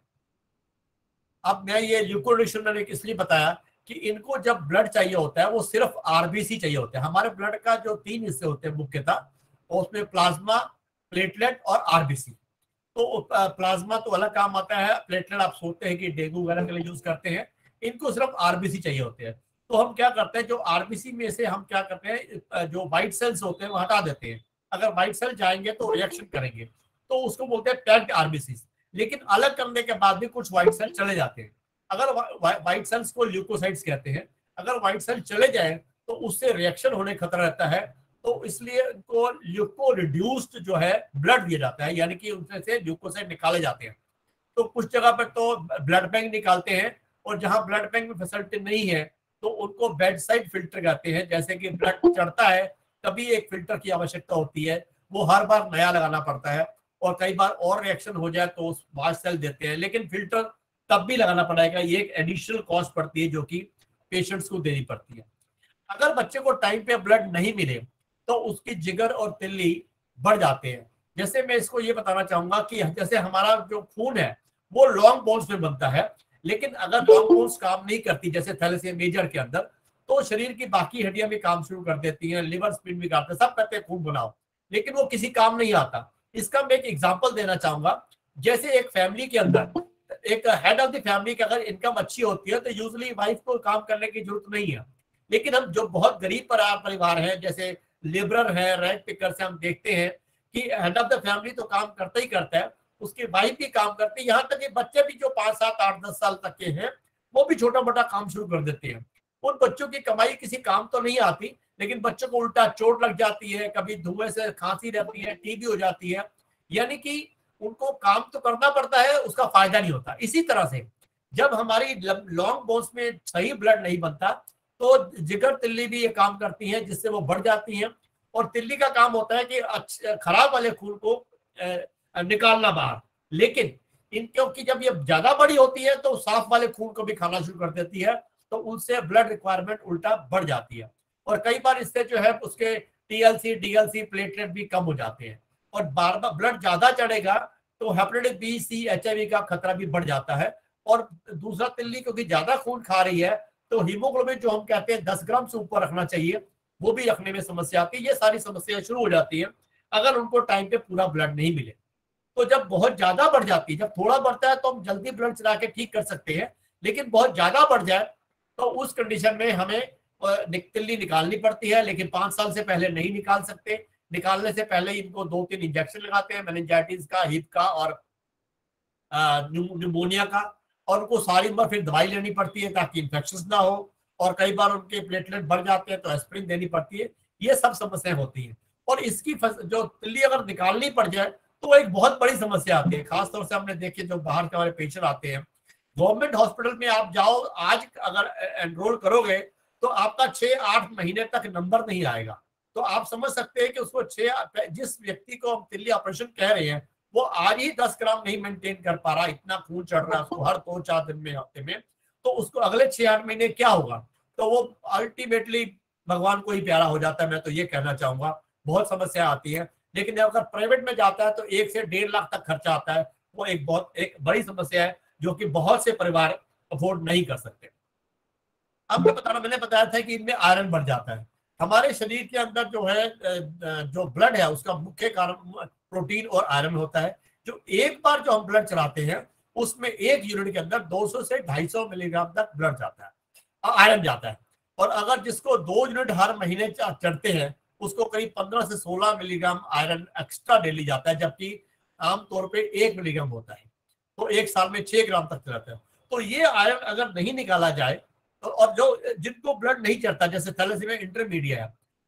अब मैं ये ल्यूकोड्रिशन इसलिए बताया कि इनको जब ब्लड चाहिए होता है वो सिर्फ आरबीसी चाहिए होता है। हमारे ब्लड का जो 3 हिस्से होते हैं मुख्यतः, और उसमें प्लाज्मा, प्लेटलेट और आरबीसी। तो प्लाज्मा तो अलग काम आता है, प्लेटलेट आप सोचते हैं कि डेंगू वगैरह के लिए यूज करते हैं, इनको सिर्फ आरबीसी चाहिए होते हैं। तो हम क्या करते हैं, जो आरबीसी में से हम क्या करते हैं, जो व्हाइट सेल्स होते हैं वो हटा देते हैं। अगर व्हाइट सेल जाएंगे तो रिएक्शन करेंगे, तो उसको बोलते हैं पैक्ड आरबीसी। लेकिन अलग करने के बाद भी कुछ व्हाइट सेल चले जाते हैं। अगर व्हाइट सेल्स को ल्यूकोसाइट्स कहते हैं, अगर व्हाइट सेल चले जाए तो उससे रिएक्शन होने खतरा रहता है, तो इसलिए उनको रिड्यूस्ड जो है ब्लड दिया जाता है, यानी कि उनसे से ल्यूकोसाइड निकाले जाते हैं। तो कुछ जगह पर तो ब्लड बैंक निकालते हैं, और जहां ब्लड बैंक में फैसिलिटी नहीं है तो उनको बेड साइड फिल्टर कहते हैं। जैसे कि ब्लड चढ़ता है तभी एक फिल्टर की आवश्यकता होती है, वो हर बार नया लगाना पड़ता है, और कई बार और रिएक्शन हो जाए तो उस वाश सेल देते हैं, लेकिन फिल्टर तब भी लगाना पड़ेगा। ये एक एडिशनल कॉस्ट पड़ती है जो कि पेशेंट्स को देनी पड़ती है। अगर बच्चे को टाइम पे ब्लड नहीं मिले तो उसकी जिगर और तिल्ली बढ़ जाते हैं। जैसे मैं इसको ये बताना चाहूंगा कि जैसे हमारा जो खून है वो लॉन्ग बोन्स में बनता है, लेकिन अगर लॉन्ग बोन्स काम नहीं करती जैसे थैलेसीमिया मेजर के अंदर, तो शरीर की बाकी हड्डियां भी काम शुरू कर देती हैं, लिवर स्प्लीन भी करते हैं, सब कहते हैं खून बनाओ, लेकिन वो किसी काम नहीं आता। इसका मैं एक एग्जांपल देना चाहूंगा। जैसे एक फैमिली के अंदर एक हेड ऑफ द फैमिली की अगर इनकम अच्छी होती है तो यूजुअली वाइफ को काम करने की जरूरत नहीं है, लेकिन हम जो बहुत गरीब परिवार है, जैसे लेबरर है, रेंट पिकर से, हम देखते हैं कि हेड ऑफ द फैमिली तो काम करता ही करता है, उसकी वाइफ भी काम करती है, यहाँ तक कि बच्चे भी जो 5, 7, 8, 10 साल तक के हैं वो भी छोटा मोटा काम शुरू कर देते हैं। उन बच्चों की कमाई किसी काम तो नहीं आती, लेकिन बच्चों को उल्टा चोट लग जाती है, कभी धुएं से खांसी रहती है, टीबी हो जाती है, यानी कि उनको काम तो करना पड़ता है, उसका फायदा नहीं होता। इसी तरह से जब हमारी लॉन्ग बोन्स में सही ब्लड नहीं बनता तो जिगर तिल्ली भी ये काम करती है, जिससे वो बढ़ जाती हैं, और तिल्ली का काम होता है कि खराब वाले खून को निकालना बाहर, लेकिन क्योंकि जब ये ज्यादा बड़ी होती है तो साफ वाले खून को भी खाना शुरू कर देती है, तो उनसे ब्लड रिक्वायरमेंट उल्टा बढ़ जाती है, और कई बार इससे जो है उसके टीएलसी, डीएलसी, प्लेटलेट भी कम हो जाते हैं, और बार बार ब्लड ज्यादा चढ़ेगा तो हेपेटाइटिस बी, सी, एचआईवी का खतरा भी बढ़ जाता है। और दूसरा, तिल्ली क्योंकि ज्यादा खून खा रही है तो हीमोग्लोबिन जो हम कहते हैं 10 ग्राम से ऊपर रखना चाहिए, वो भी रखने में समस्या आती है। ये सारी समस्याएं शुरू हो जाती है अगर उनको टाइम पे पूरा ब्लड नहीं मिले। तो जब बहुत ज्यादा बढ़ जाती है, जब थोड़ा बढ़ता है तो हम जल्दी ब्लड चला के ठीक कर सकते हैं, लेकिन बहुत ज्यादा बढ़ जाए तो उस कंडीशन में हमें तिल्ली निकालनी पड़ती है, लेकिन 5 साल से पहले नहीं निकाल सकते। निकालने से पहले इनको 2-3 इंजेक्शन लगाते हैं, मेनिंजाइटिस का, हिप का और न्यूमोनिया का, और उनको सारी उम्र फिर दवाई लेनी पड़ती है ताकि इन्फेक्शन ना हो, और कई बार उनके प्लेटलेट बढ़ जाते हैं तो एस्पिरिन देनी पड़ती है। ये सब समस्याएं होती हैं, और इसकी जो तिल्ली अगर निकालनी पड़ जाए तो एक बहुत बड़ी समस्या आती है। खासतौर से हमने देखे जो बाहर के हमारे पेशेंट आते हैं, गवर्नमेंट हॉस्पिटल में आप जाओ, आज अगर एनरोल करोगे तो आपका 6-8 महीने तक नंबर नहीं आएगा। तो आप समझ सकते हैं कि उसको जिस व्यक्ति को हम तिल्ली ऑपरेशन कह रहे हैं वो आज ही 10 ग्राम नहीं मेंटेन कर पा रहा, इतना खून चढ़ रहा है उसको हर 2-4 दिन में, हफ्ते में, तो उसको अगले 6-8 महीने क्या होगा? तो वो अल्टीमेटली भगवान को ही प्यारा हो जाता है। मैं तो ये कहना चाहूंगा, बहुत समस्या आती है, लेकिन अगर प्राइवेट में जाता है तो 1 से 1.5 लाख तक खर्चा आता है। वो एक बड़ी समस्या है जो कि बहुत से परिवार अफोर्ड नहीं कर सकते। अब मैंने बताया था कि इनमें आयरन बढ़ जाता है। हमारे शरीर के अंदर जो है जो ब्लड है उसका मुख्य कारण प्रोटीन और आयरन होता है। जो एक बार जो हम ब्लड चलाते हैं उसमें 1 यूनिट के अंदर 200 से 250 मिलीग्राम तक ब्लड जाता है, आयरन जाता है। और अगर जिसको 2 यूनिट हर महीने चढ़ते हैं उसको करीब 15 से 16 मिलीग्राम आयरन एक्स्ट्रा डेली जाता है, जबकि आमतौर पे 1 मिलीग्राम होता है। तो 1 साल में 6 ग्राम तक चलाते हैं। तो ये आयरन अगर नहीं निकाला जाए तो, और जो जिनको ब्लड नहीं चढ़ता जैसे थैलेसीमिया इंटरमीडिएट है,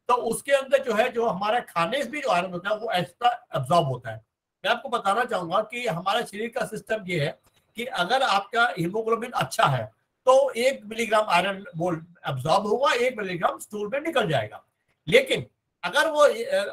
तो उसके अंदर जो है जो हमारे खाने से भी जो आयरन होता है वो एक्स्ट्रा एब्जॉर्ब होता है। मैं आपको बताना चाहूंगा कि हमारे शरीर का सिस्टम ये है कि अगर आपका हीमोग्लोबिन अच्छा है तो 1 मिलीग्राम आयरन वो एब्जॉर्ब होगा, 1 मिलीग्राम स्टूल में निकल जाएगा। लेकिन अगर वो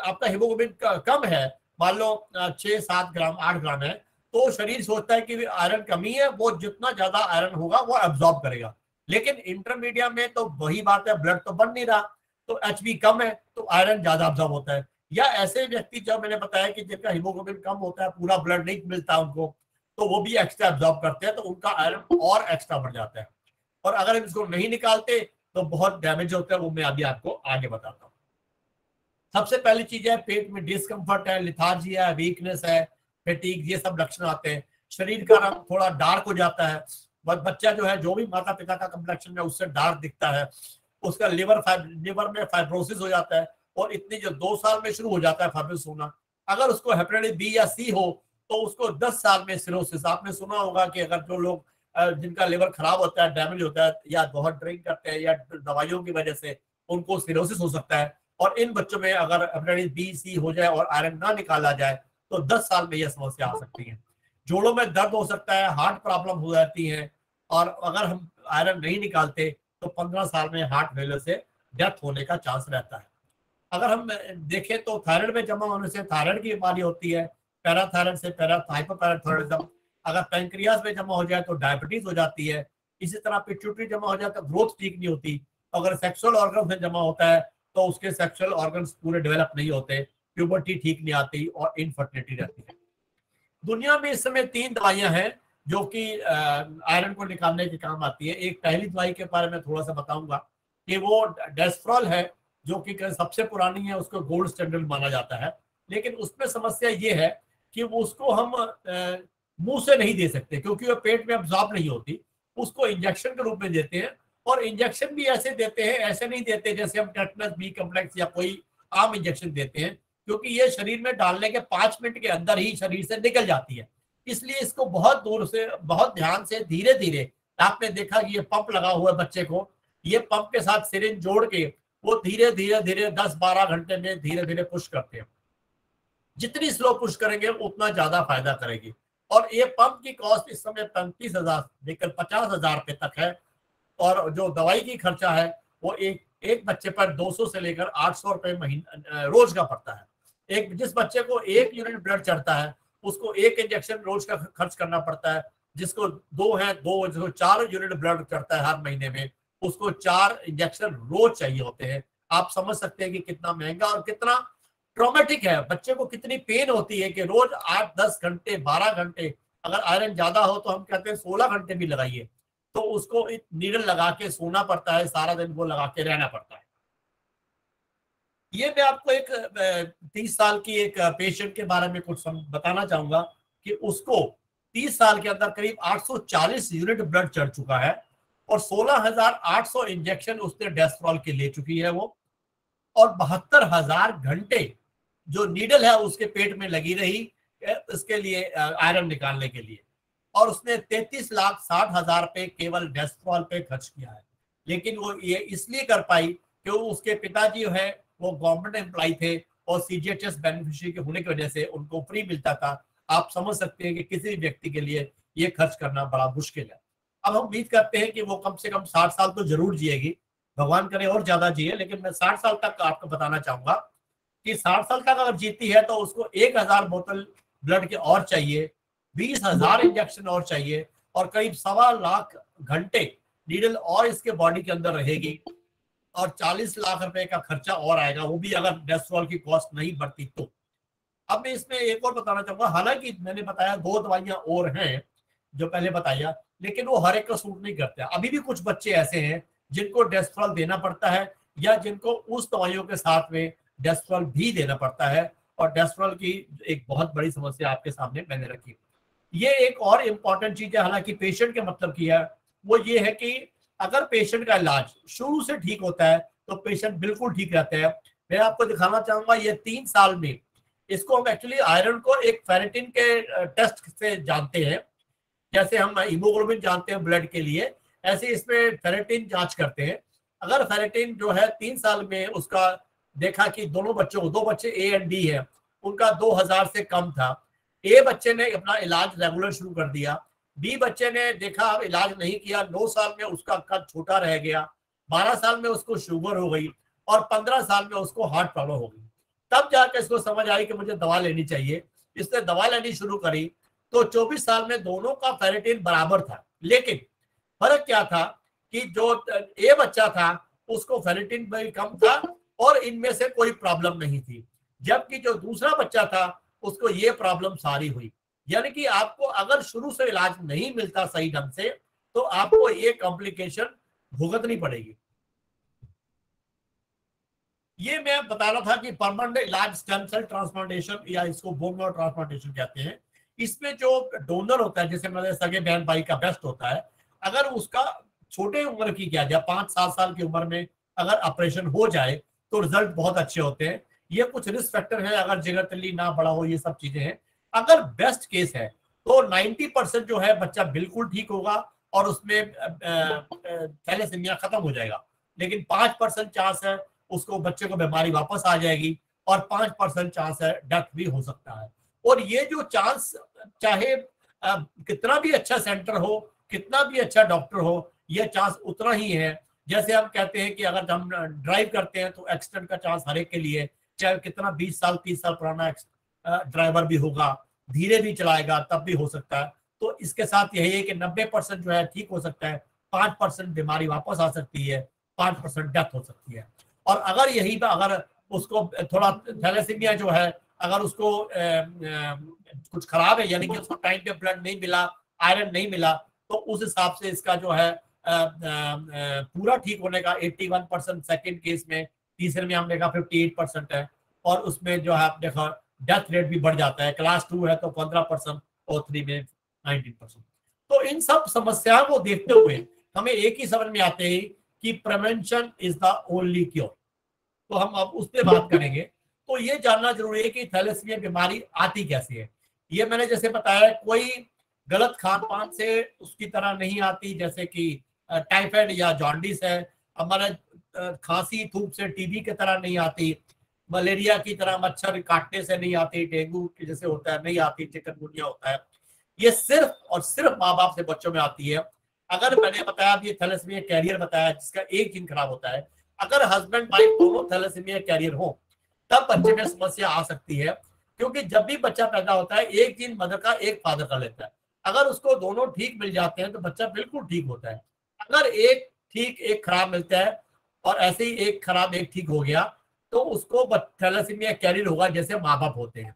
आपका हीमोग्लोबिन कम है, मान लो 6-7 ग्राम 8 ग्राम है, तो शरीर सोचता है कि आयरन कमी है, वो जितना ज्यादा आयरन होगा वो एब्जॉर्ब करेगा। लेकिन इंटरमीडिएट में तो वही बात है, ब्लड तो बन नहीं रहा, तो एचबी कम है तो आयरन ज्यादा एब्जॉर्ब होता है। या ऐसे व्यक्ति जो मैंने बताया कि जिनका हीमोग्लोबिन कम होता है, पूरा ब्लड नहीं मिलता उनको, तो वो भी एक्स्ट्रा एब्जॉर्ब करते हैं, तो उनका आयरन और एक्स्ट्रा बढ़ जाता है। और अगर हम इसको नहीं निकालते तो बहुत डैमेज होता है, वो मैं अभी आपको आगे बताता हूँ। सबसे पहली चीज है पेट में डिस्कम्फर्ट है, लिथार्जी है, वीकनेस है, फेटीग, ये सब लक्षण आते हैं। शरीर का रंग थोड़ा डार्क हो जाता है, बच्चा जो है जो भी माता पिता का कम्प्लेक्शन है उससे डार्क दिखता है। उसका लिवर में फाइब्रोसिस हो जाता है, और इतनी जो 2 साल में शुरू हो जाता है फाइब्रोसिस होना। अगर उसको हेपेटाइटिस बी या सी हो तो उसको 10 साल में सिरोसिस। आपने सुना होगा कि अगर जो लोग जिनका लिवर खराब होता है, डैमेज होता है, या बहुत ड्रिंक करते हैं या दवाइयों की वजह से उनको सिरोसिस हो सकता है, और इन बच्चों में अगर हेपेटाइटिस बी सी हो जाए और आयरन ना निकाला जाए तो 10 साल में यह समस्या आ सकती है। जोड़ों में दर्द हो सकता है, हार्ट प्रॉब्लम हो जाती है, और अगर हम आयरन नहीं निकालते तो 15 साल में हार्ट फेलियर से डेथ होने का चांस रहता है। अगर हम देखें तो थायराइड में जमा होने से थायराइड की बीमारी होती है, पैराथायराइड से हाइपोपैराथायराइडिज्म, अगर पैंक्रियास में जमा हो जाए तो डायबिटीज हो जाती है, इसी तरह पिट्यूटरी जमा हो जाए तो ग्रोथ ठीक नहीं होती, अगर सेक्सुअल ऑर्गन में जमा होता है तो उसके सेक्सुअल ऑर्गन्स पूरे डेवलप नहीं होते, प्यूबर्टी ठीक नहीं आती और इनफर्टिलिटी रहती है। दुनिया में इस समय 3 दवाइयां हैं जो कि आयरन को निकालने के काम आती है। एक पहली दवाई के बारे में थोड़ा सा बताऊंगा कि वो डेस्फ्रॉल है, जो कि सबसे पुरानी है, उसको गोल्ड स्टैंडर्ड माना जाता है। लेकिन उसमें समस्या ये है कि उसको हम मुंह से नहीं दे सकते क्योंकि वो पेट में अब्जॉर्ब नहीं होती, उसको इंजेक्शन के रूप में देते हैं। और इंजेक्शन भी ऐसे देते हैं, ऐसे नहीं देते जैसे हम टेटनस बी कॉम्प्लेक्स या कोई आम इंजेक्शन देते हैं, क्योंकि ये शरीर में डालने के 5 मिनट के अंदर ही शरीर से निकल जाती है। इसलिए इसको बहुत दूर से, बहुत ध्यान से, धीरे धीरे, आपने देखा कि ये पंप लगा हुआ है बच्चे को, ये पंप के साथ सिरिंज जोड़ के वो धीरे धीरे धीरे 10-12 घंटे में धीरे धीरे पुश करते हैं। जितनी स्लो पुश करेंगे उतना ज्यादा फायदा करेगी। और ये पंप की कॉस्ट इस समय 35,000 लेकर 50,000 रुपए तक है, और जो दवाई की खर्चा है वो एक बच्चे पर 200 से लेकर 800 रुपए महीना रोज का पड़ता है। जिस बच्चे को 1 यूनिट ब्लड चढ़ता है उसको 1 इंजेक्शन रोज का खर्च करना पड़ता है, जिसको 2 है 2, जिसको 4 यूनिट ब्लड चढ़ता है हर महीने में, उसको 4 इंजेक्शन रोज चाहिए होते हैं। आप समझ सकते हैं कि कितना महंगा और कितना ट्रॉमेटिक है, बच्चे को कितनी पेन होती है कि रोज 8-10 घंटे 12 घंटे, अगर आयरन ज्यादा हो तो हम कहते हैं 16 घंटे भी लगाइए, तो उसको नीडल लगा के सोना पड़ता है, सारा दिन वो लगा के रहना पड़ता है। ये मैं आपको एक 30 साल की एक पेशेंट के बारे में कुछ बताना चाहूंगा कि उसको 30 साल के अंदर करीब 840 यूनिट ब्लड चढ़ चुका है और 16,800 इंजेक्शन उसने डेस्फ्रॉल के ले चुकी है वो, और 72,000 घंटे जो नीडल है उसके पेट में लगी रही इसके लिए आयरन निकालने के लिए, और उसने 33,60,000 रुपए केवल डेस्फ्रॉल पे खर्च किया है। लेकिन वो ये इसलिए कर पाई कि उसके पिताजी जो है वो गवर्नमेंट एम्प्लॉय थे और सीजीएचएस बेनिफिशियरी के होने की वजह से उनको फ्री मिलता था। आप समझ सकते हैं कि किसी व्यक्ति के लिए ये खर्च करना बड़ा मुश्किल है। अब हम उम्मीद करते हैं कि वो कम से कम 60 साल तो जरूर जिएगी, भगवान करे और ज्यादा जिए, लेकिन मैं 60 साल तक आपको बताना चाहूंगा कि 60 साल तक अगर जीती है तो उसको 1000 बोतल ब्लड के और चाहिए, 20,000 इंजेक्शन और चाहिए, और करीब 1.25 लाख घंटे नीडल और इसके बॉडी के अंदर रहेगी, और 40 लाख रुपए का खर्चा और आएगा, वो भी अगर डेस्फ्रॉल की कॉस्ट नहीं बढ़ती तो। अब मैं इसमें एक और बताना चाहूंगा, हालांकि मैंने बताया 2 दवाइयां और हैं जो पहले बताया, लेकिन वो हर एक को सूट नहीं करते। अभी भी कुछ बच्चे ऐसे हैं जिनको डेस्फ्रॉल देना पड़ता है, या जिनको उस दवाइयों के साथ में डेस्फ्रॉल भी देना पड़ता है, और डेस्फ्रॉल की एक बहुत बड़ी समस्या आपके सामने मैंने रखी। ये एक और इम्पॉर्टेंट चीज है, हालांकि पेशेंट के मतलब की है, वो ये है कि अगर पेशेंट का इलाज शुरू से ठीक होता है तो पेशेंट बिल्कुल ठीक रहता है। मैं आपको दिखाना चाहूंगा, ये 3 साल में इसको हम एक्चुअली आयरन को एक फेरेटिन के टेस्ट से जानते हैं, जैसे हम हीमोग्लोबिन जानते हैं ब्लड के लिए, ऐसे इसमें फेरेटिन जांच करते हैं। अगर फेरेटिन जो है 3 साल में उसका देखा कि दोनों बच्चों को, 2 बच्चे ए एंड डी है, उनका 2000 से कम था। ए बच्चे ने अपना इलाज रेगुलर शुरू कर दिया, बी बच्चे ने देखा अब इलाज नहीं किया, 9 साल में उसका कद छोटा रह गया, 12 साल में उसको शुगर हो गई, और 15 साल में उसको हार्ट प्रॉब्लम हो गई। तब जाकर इसको समझ आई कि मुझे दवा लेनी चाहिए, इसने दवा लेनी शुरू करी। तो 24 साल में दोनों का फेरेटिन बराबर था, लेकिन फर्क क्या था कि जो ए बच्चा था उसको फेरेटिन भी कम था और इनमें से कोई प्रॉब्लम नहीं थी, जबकि जो दूसरा बच्चा था उसको ये प्रॉब्लम सारी हुई। यानी कि आपको अगर शुरू से इलाज नहीं मिलता सही ढंग से तो आपको ये कॉम्प्लिकेशन भुगतनी पड़ेगी। ये मैं बता रहा था कि परमानेंट इलाज स्टेम सेल ट्रांसप्लांटेशन या इसको बोन मैरो ट्रांसप्लांटेशन कहते हैं। इसमें जो डोनर होता है, जैसे मेरे सगे बहन भाई का बेस्ट होता है, अगर उसका छोटे उम्र की किया जाए, 5-7 साल की उम्र में अगर ऑपरेशन हो जाए तो रिजल्ट बहुत अच्छे होते हैं। ये कुछ रिस्क फैक्टर है, अगर जिगर तली ना बड़ा हो, ये सब चीजें हैं। अगर बेस्ट केस है तो 90% जो है बच्चा बिल्कुल ठीक होगा और उसमें थैलेसीमिया खत्म हो जाएगा, लेकिन 5% चांस है उसको बच्चे को बीमारी वापस आ जाएगी और 5% चांस है डेथ भी हो सकता है। और ये जो चांस, चाहे कितना भी अच्छा सेंटर हो, कितना भी अच्छा डॉक्टर हो, ये चांस उतना ही है। जैसे हम कहते हैं कि अगर हम ड्राइव करते हैं तो एक्सीडेंट का चांस हर एक के लिए, चाहे कितना 20 साल 30 साल पुराना ड्राइवर भी होगा, धीरे भी चलाएगा तब भी हो सकता है। तो इसके साथ यही है कि 90% जो है ठीक हो सकता है, 5% बीमारी वापस आ सकती है, 5% डेथ हो सकती है। और अगर यही अगर उसको थोड़ा थैलेसीमिया जो है, अगर उसको कुछ खराब है, यानी कि उसको टाइम पे ब्लड नहीं मिला, आयरन नहीं मिला, तो उस हिसाब से इसका जो है पूरा ठीक होने का 81% सेकेंड केस में, तीसरे में हम देखा 58% है, और उसमें जो है आप देखा डेथ रेट भी बढ़ जाता है। क्लास 2 है तो 15% और 3 में 19%। तो इन सब समस्याओं को देखते हुए हमें एक ही समझ में आते हैं कि prevention is the only cure. तो हम अब उस पर बात करेंगे। तो ये जानना जरूरी है कि थैलेसीमिया बीमारी आती कैसे है। ये मैंने जैसे बताया, कोई गलत खान पान से उसकी तरह नहीं आती, जैसे कि टाइफाइड या जॉन्डिस है। हमारे खांसी थूक से टीबी की तरह नहीं आती, मलेरिया की तरह मच्छर काटने से नहीं आती, डेंगू के जैसे होता है नहीं आती, चिकनगुनिया होता है। ये सिर्फ और सिर्फ माँ बाप से बच्चों में आती है। अगर मैंने बताया ये थैलेसीमिया कैरियर बताया जिसका एक जीन खराब होता है, अगर हस्बैंड वाइफ दोनों थैलेसीमिया कैरियर हो तब बच्चे में समस्या आ सकती है। क्योंकि जब भी बच्चा पैदा होता है एक जीन मदर का एक फादर का लेता है। अगर उसको दोनों ठीक मिल जाते हैं तो बच्चा बिल्कुल ठीक होता है। अगर एक ठीक एक खराब मिलता है और ऐसे ही एक खराब एक ठीक हो गया तो उसको थैलेसीमिया कैरियर होगा, जैसे माँ बाप होते हैं।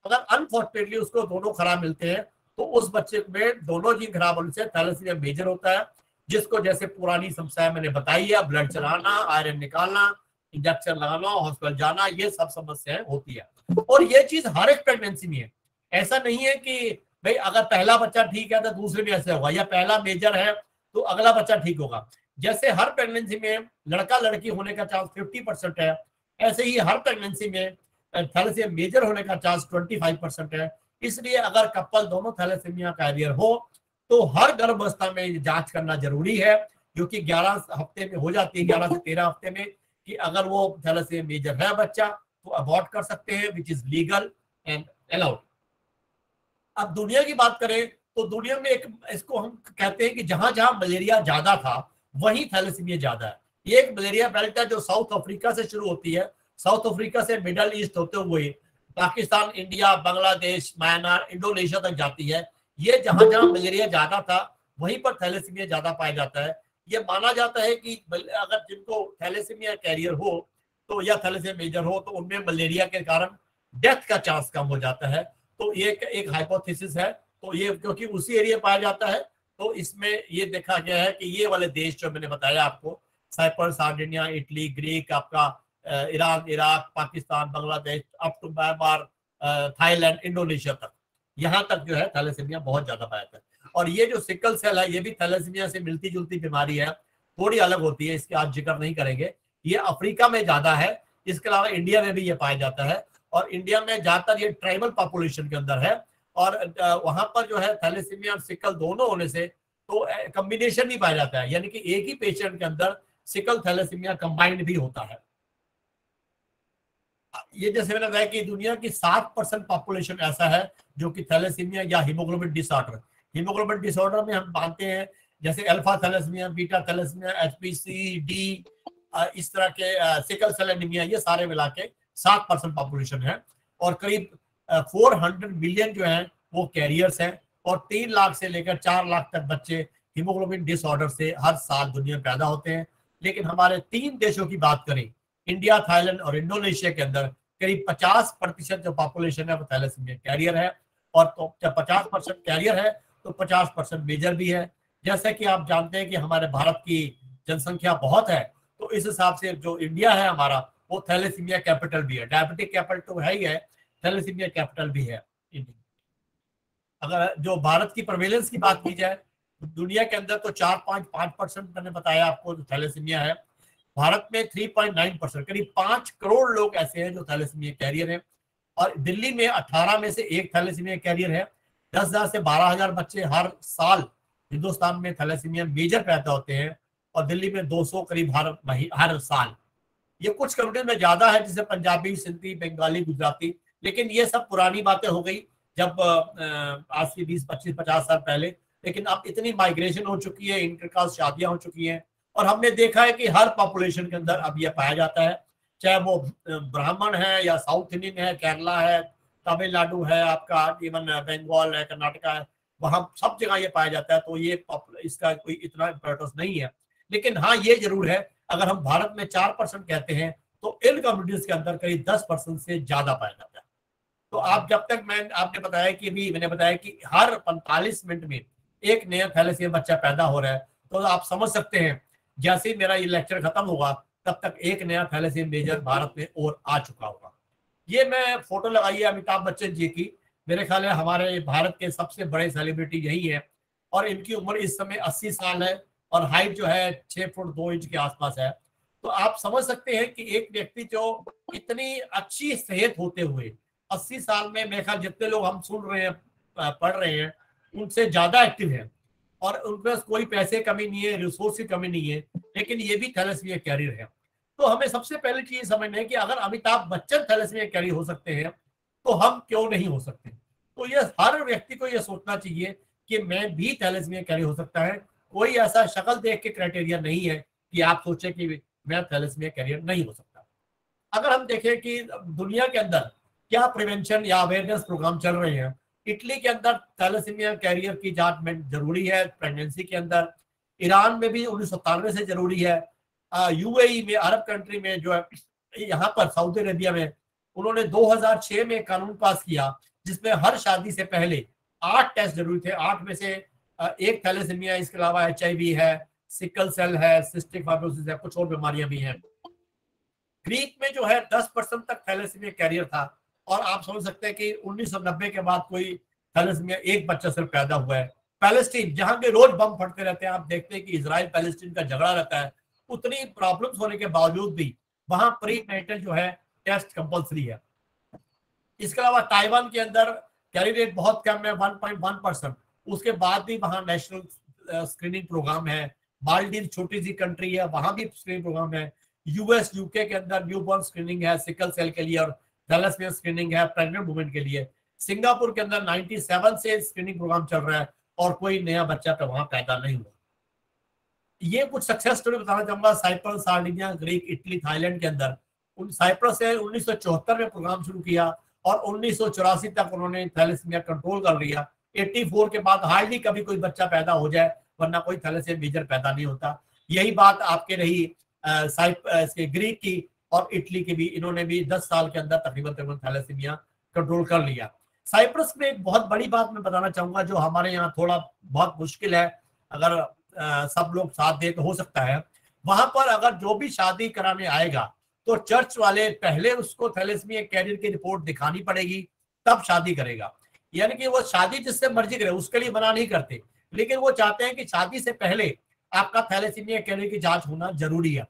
अगर अनफॉर्चुनेटली उसको दोनों खराब मिलते हैं तो उस बच्चे में दोनों जीन खराब होने से थैलेसीमिया मेजर होता है, जिसको जैसे पुरानी समस्या मैंने बताई है, ब्लड चलाना, आयरन निकालना, इंजेक्शन लगाना, हॉस्पिटल जाना, ये सब समस्याएं होती है। और ये चीज हर एक प्रेगनेंसी में है। ऐसा नहीं है कि भाई अगर पहला बच्चा ठीक है तो दूसरे में ऐसे होगा, या पहला मेजर है तो अगला बच्चा ठीक होगा। जैसे हर प्रेगनेंसी में लड़का लड़की होने का चांस 50% है, ऐसे ही हर प्रेगनेंसी में थैलेसीमिया मेजर होने का चांस 25% है। इसलिए अगर कपल दोनों थैलेसीमिया कैरियर हो तो हर गर्भावस्था में जांच करना जरूरी है, जो कि 11 हफ्ते में हो जाती है, 11 से 13 हफ्ते में, कि अगर वो थैलेसीमिया मेजर है बच्चा तो अबॉर्ट कर सकते हैं, which is legal and allowed. अब दुनिया की बात करें तो दुनिया में एक इसको हम कहते हैं कि जहां जहां मलेरिया ज्यादा था वहीं थैलेसीमिया ज्यादा है। ये एक मलेरिया बेल्ट है जो साउथ अफ्रीका से शुरू होती है, साउथ अफ्रीका से मिडल ईस्ट होते हुए Pakistan, India, Bangladesh, Myanmar, Indonesia तक जाती है। ये जहां जहां मलेरिया ज्यादा था वहीं पर थैलेसीमिया ज्यादा पाया जाता है। ये माना जाता है कि अगर जिनको थैलेसीमिया कैरियर हो तो या थैलेसीमिया मेजर हो तो उनमें मलेरिया के कारण डेथ का चांस कम हो जाता है। तो ये एक हाइपोथेसिस है। तो ये क्योंकि उसी एरिया पाया जाता है तो इसमें ये देखा गया है कि ये वाले देश जो मैंने बताया आपको, साइप्रस, सार्डिनिया, इटली, ग्रीक, आपका Iran, Iraq, Pakistan, Bangladesh, up to Myanmar, Thailand, Indonesia तक, यहाँ तक जो है थैलेसीमिया बहुत ज्यादा पाया जाता है। और ये जो सिकल सेल है ये भी थैलेसीमिया से मिलती जुलती बीमारी है, थोड़ी अलग होती है, इसके आज जिक्र नहीं करेंगे। ये अफ्रीका में ज्यादा है, इसके अलावा इंडिया में भी ये पाया जाता है। और इंडिया में ज्यादातर ये ट्राइबल पॉपुलेशन के अंदर है, और वहां पर जो है थैलेसीमिया और सिकल दोनों होने से तो कॉम्बिनेशन नहीं पाया जाता है, यानी कि एक ही पेशेंट के अंदर सिकल थैलेसीमिया कंबाइंड भी होता है। ये जैसे मैंने बताया कि दुनिया की 7% पॉपुलेशन ऐसा है जो कि थैलेसीमिया या हीमोग्लोबिन डिसऑर्डर, हीमोग्लोबिन डिसऑर्डर में हम मानते हैं जैसे alpha thalassemia, beta thalassemia, HPC, D, इस तरह के सिकल सेल एनीमिया, ये सारे मिला के 7% पॉपुलेशन है। और करीब 400 मिलियन जो है वो कैरियर्स हैं, और 3 लाख से लेकर 4 लाख तक बच्चे हीमोग्लोबिन डिसऑर्डर से हर साल दुनिया में पैदा होते हैं। लेकिन हमारे 3 देशों की बात करें, इंडिया, थाईलैंड और इंडोनेशिया के अंदर करीब 50% जो पॉपुलेशन है वो थैलेसीमिया कैरियर है। और तो जब 50% कैरियर है तो 50% मेजर भी है। जैसे कि आप जानते हैं कि हमारे भारत की जनसंख्या बहुत है, तो इस हिसाब से जो इंडिया है हमारा वो थैलेसीमिया कैपिटल भी है। डायबिटिक कैपिटल तो है ही है, थैलेसीमिया कैपिटल भी है। अगर जो भारत की प्रेवेलेंस की बात की जाए दुनिया के अंदर तो 4.5% मैंने बताया आपको जो थैलेसीमिया है। भारत में 3.9%, करीब 5 करोड़ लोग ऐसे हैं जो थैलेसीमिया कैरियर हैं। और दिल्ली में 18 में से एक थैलेसीमिया कैरियर है। 10,000 से 12,000 बच्चे हर साल हिंदुस्तान में थैलेसीमिया मेजर पैदा होते हैं, और दिल्ली में 200 करीब हर साल। ये कुछ कम्युनिटी में ज्यादा है, जैसे पंजाबी, सिंधी, बंगाली, गुजराती, लेकिन ये सब पुरानी बातें हो गई जब आज से 20, 25, 50 साल पहले। लेकिन अब इतनी माइग्रेशन हो चुकी है, इंटरकास्ट शादियां हो चुकी हैं, और हमने देखा है कि हर पॉपुलेशन के अंदर अब यह पाया जाता है, चाहे वो ब्राह्मण है या साउथ इंडियन है, केरला है, तमिलनाडु है, आपका इवन बंगाल है, कर्नाटका है, वहां सब जगह ये पाया जाता है। तो ये इसका कोई इतना इंपॉर्टेंस नहीं है। लेकिन हाँ, ये जरूर है, अगर हम भारत में 4% कहते हैं तो इन कम्युनिटीज के अंदर करीब 10% से ज्यादा पाया जाता है। तो आप जब तक आपने बताया कि मैंने बताया कि हर 45 मिनट में एक नया थैलेसीमिया बच्चा पैदा हो रहा है, तो आप समझ सकते हैं जैसे ही मेरा ये लेक्चर खत्म होगा तब तक एक नया थैलेसीमिया मेजर भारत में और आ चुका होगा। ये मैं फोटो लगाई है अमिताभ बच्चन जी की, मेरे ख्याल है हमारे भारत के सबसे बड़े सेलिब्रिटी यही है, और इनकी उम्र इस समय 80 साल है और हाइट जो है 6 फुट 2 इंच के आसपास है। तो आप समझ सकते हैं कि एक व्यक्ति जो इतनी अच्छी सेहत होते हुए 80 साल में, मेरे ख्याल जितने लोग हम सुन रहे हैं, पढ़ रहे हैं, उनसे ज्यादा एक्टिव है, और उनके कोई पैसे कमी नहीं है, रिसोर्स की कमी नहीं है, लेकिन ये भी थैलेसीमिया कैरियर है। तो हमें सबसे पहले चीज समझना है कि अगर अमिताभ बच्चन थैलेसीमिया कैरियर हो सकते हैं तो हम क्यों नहीं हो सकते। तो ये हर व्यक्ति को ये सोचना चाहिए कि मैं भी थैलेसीमिया कैरियर हो सकता है। कोई ऐसा शक्ल देख के क्राइटेरिया नहीं है कि आप सोचे कि मैं थैलेसीमिया कैरियर नहीं हो सकता। अगर हम देखें कि दुनिया के अंदर क्या प्रिवेंशन या अवेयरनेस प्रोग्राम चल रहे हैं, इटली के अंदर थैलेसीमिया कैरियर की जांच में जरूरी है प्रेगनेंसी के अंदर, ईरान में भी 1997 से जरूरी है, यूएई में, अरब कंट्री में जो है, यहाँ पर सऊदी अरेबिया में उन्होंने 2006 में कानून पास किया जिसमें हर शादी से पहले 8 टेस्ट जरूरी थे। 8 में से एक थैलेसीमिया, इसके अलावा HIV है, सिकल सेल है, सिस्टिक फाइब्रोसिस है, कुछ और बीमारियां भी हैं। ग्रीक में जो है 10% तक थैलेसीमिया कैरियर था, और आप समझ सकते हैं कि 1990 के बाद कोई थैलेसीमिया एक बच्चा सिर्फ पैदा हुआ है। पैलेस्टीन, जहां के रोज बम फटते रहते हैं, आप देखते हैं कि इजराइल पैलेस्टीन का झगड़ा रहता है, उतनी प्रॉब्लम्स होने के बावजूद भी वहां प्री नेटल जो है टेस्ट कंपल्सरी है। इसके अलावा ताइवान के अंदर कैरियर रेट बहुत कम है, 1.1%, उसके बाद भी वहां नेशनल स्क्रीनिंग प्रोग्राम है। मालदीव छोटी सी कंट्री है, वहां भी स्क्रीनिंग प्रोग्राम है। यूएस, यूके के अंदर न्यूबॉर्न स्क्रीनिंग है, सिकल सेल के लिए, और थैलेसीमिया स्क्रीनिंग है प्रेग्नेंट वुमेन के लिए। सिंगापुर के अंदर 97 से स्क्रीनिंग प्रोग्राम चल रहा है और कोई नया बच्चा तो वहां पैदा नहीं हुआ। ये कुछ सक्सेस स्टोरी बताना चाहूंगा। Cyprus, Sardinia, Greek, Italy, Thailand के अंदर साइप्रस से 1974 में प्रोग्राम शुरू किया और 1984 तक उन्होंने थैलेसीमिया कंट्रोल कर लिया। 84 के बाद हार्डली कभी कोई बच्चा पैदा हो जाए, वरना कोई थैलेसीमिया मेजर पैदा नहीं होता। यही बात आपके रही ग्रीक की और इटली की भी, इन्होंने भी 10 साल के अंदर तकरीबन थैलेसीमिया कंट्रोल कर लिया। साइप्रस में एक बहुत बड़ी बात मैं बताना चाहूंगा जो हमारे यहाँ थोड़ा बहुत मुश्किल है, अगर सब लोग साथ दे तो हो सकता है। वहां पर अगर जो भी शादी कराने आएगा तो चर्च वाले पहले उसको थैलेसीमिया कैरियर की रिपोर्ट दिखानी पड़ेगी, तब शादी करेगा। यानी कि वो शादी जिससे मर्जी करे उसके लिए मना नहीं करते, लेकिन वो चाहते हैं कि शादी से पहले आपका थैलेसीमिया कैरियर की जांच होना जरूरी है।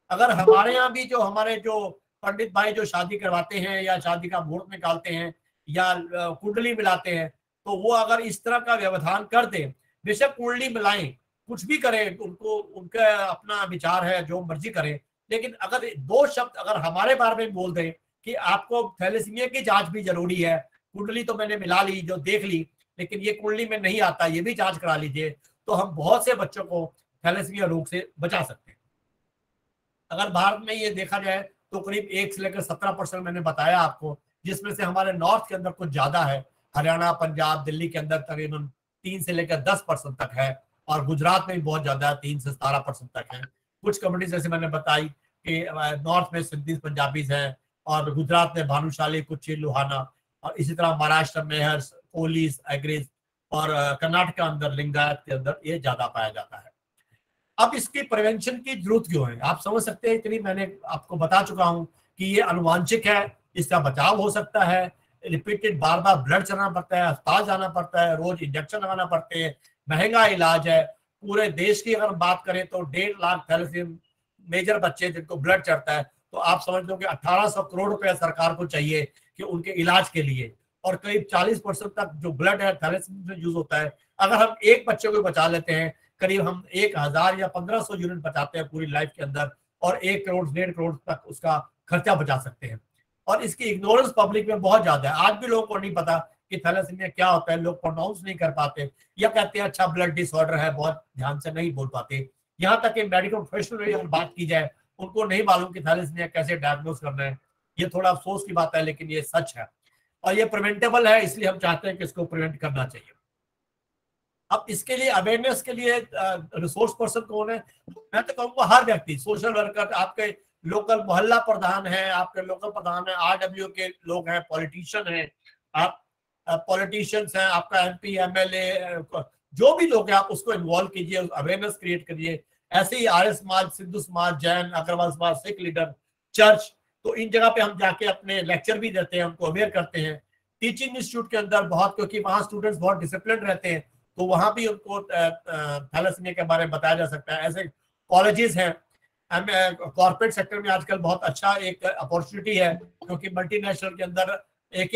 अगर हमारे यहाँ भी जो हमारे जो पंडित भाई जो शादी करवाते हैं या शादी का मुहूर्त निकालते हैं या कुंडली मिलाते हैं, तो वो अगर इस तरह का व्यवधान कर दे, बेशक कुंडली मिलाएं, कुछ भी करें, उनको उनका अपना विचार है, जो मर्जी करें, लेकिन अगर 2 शब्द अगर हमारे बारे में बोल दें कि आपको थैलेसीमिया की जांच भी जरूरी है, कुंडली तो मैंने मिला ली, जो देख ली, लेकिन ये कुंडली में नहीं आता, ये भी जांच करा लीजिए, तो हम बहुत से बच्चों को थैलेसीमिया रोग से बचा सकते हैं। अगर भारत में ये देखा जाए तो करीब 1 से लेकर 17% मैंने बताया आपको, जिसमें से हमारे नॉर्थ के अंदर कुछ ज्यादा है, हरियाणा, पंजाब, दिल्ली के अंदर तकरीबन 3 से लेकर 10% तक है, और गुजरात में भी बहुत ज्यादा है, 3 से 17% तक है। कुछ कम्युनिटीज जैसे मैंने बताई कि नॉर्थ में सिंधी पंजाबीज हैं, और गुजरात में भानुशाली, कुछ लुहाना, और इसी तरह महाराष्ट्र में है कोलीस, एग्रीज, और कर्नाटक अंदर लिंगायत के अंदर ये ज्यादा पाया जाता है। अब इसकी प्रिवेंशन की जरूरत क्यों है, आप समझ सकते हैं, इतनी मैंने आपको बता चुका हूं कि ये अनुवांशिक है, इसका बचाव हो सकता है, रिपीटेड बार बार ब्लड चढ़ाना पड़ता है, अस्पताल जाना पड़ता है, रोज इंजेक्शन लगाना पड़ते हैं, महंगा इलाज है। पूरे देश की अगर बात करें तो 1.5 लाख थैलेसीमिया मेजर बच्चे जिनको ब्लड चढ़ता है, तो आप समझ लो कि 1800 करोड़ रुपया सरकार को चाहिए कि उनके इलाज के लिए, और करीब 40% तक जो ब्लड है थैलेसीमिया में यूज होता है। अगर हम एक बच्चे को बचा लेते हैं, करीब हम 1000 या 1500 यूनिट बचाते हैं पूरी लाइफ के अंदर, और 1 करोड़ 1.5 करोड़ तक उसका खर्चा बचा सकते हैं। और इसकी इग्नोरेंस पब्लिक में बहुत ज्यादा है। आज भी लोगों को नहीं पता कि थैलेसीमिया क्या होता है, लोग प्रोनाउंस नहीं कर पाते या कहते हैं अच्छा ब्लड डिसऑर्डर है, बहुत ध्यान से नहीं बोल पाते। यहाँ तक कि मेडिकल प्रोफेशनल में अगर बात की जाए उनको नहीं मालूम कि थैलेसीमिया कैसे डायग्नोज करना है। ये थोड़ा अफसोस की बात है, लेकिन ये सच है और ये प्रिवेंटेबल है, इसलिए हम चाहते हैं कि इसको प्रिवेंट करना चाहिए। अब इसके लिए अवेयरनेस के लिए रिसोर्स पर्सन कौन है? मैं तो कहूँगा हर व्यक्ति, सोशल वर्कर, आपके लोकल मोहल्ला प्रधान है, आपके लोकल प्रधान है, RW के लोग हैं, पॉलिटिशियन हैं, आप पॉलिटिशियंस हैं, आपका MP MLA, जो भी लोग हैं आप उसको इन्वॉल्व कीजिए, अवेयरनेस क्रिएट करिए। ऐसे ही आर्य समाज, सिंधु समाज, जैन, अग्रवाल समाज, सिख लीडर, चर्च, तो इन जगह पे हम जाके अपने लेक्चर भी देते हैं, उनको अवेयर करते हैं। टीचिंग इंस्टीट्यूट के अंदर बहुत, क्योंकि वहाँ स्टूडेंट्स बहुत डिसिप्लिन रहते हैं, तो वहाँ भी उनको थैलेसीमिया के बारे में बताया जा सकता है। ऐसे कॉलेजेस हैं, कॉर्पोरेट सेक्टर में आजकल बहुत अच्छा एक अपॉर्चुनिटी है, क्योंकि मल्टीनेशनल के अंदर एक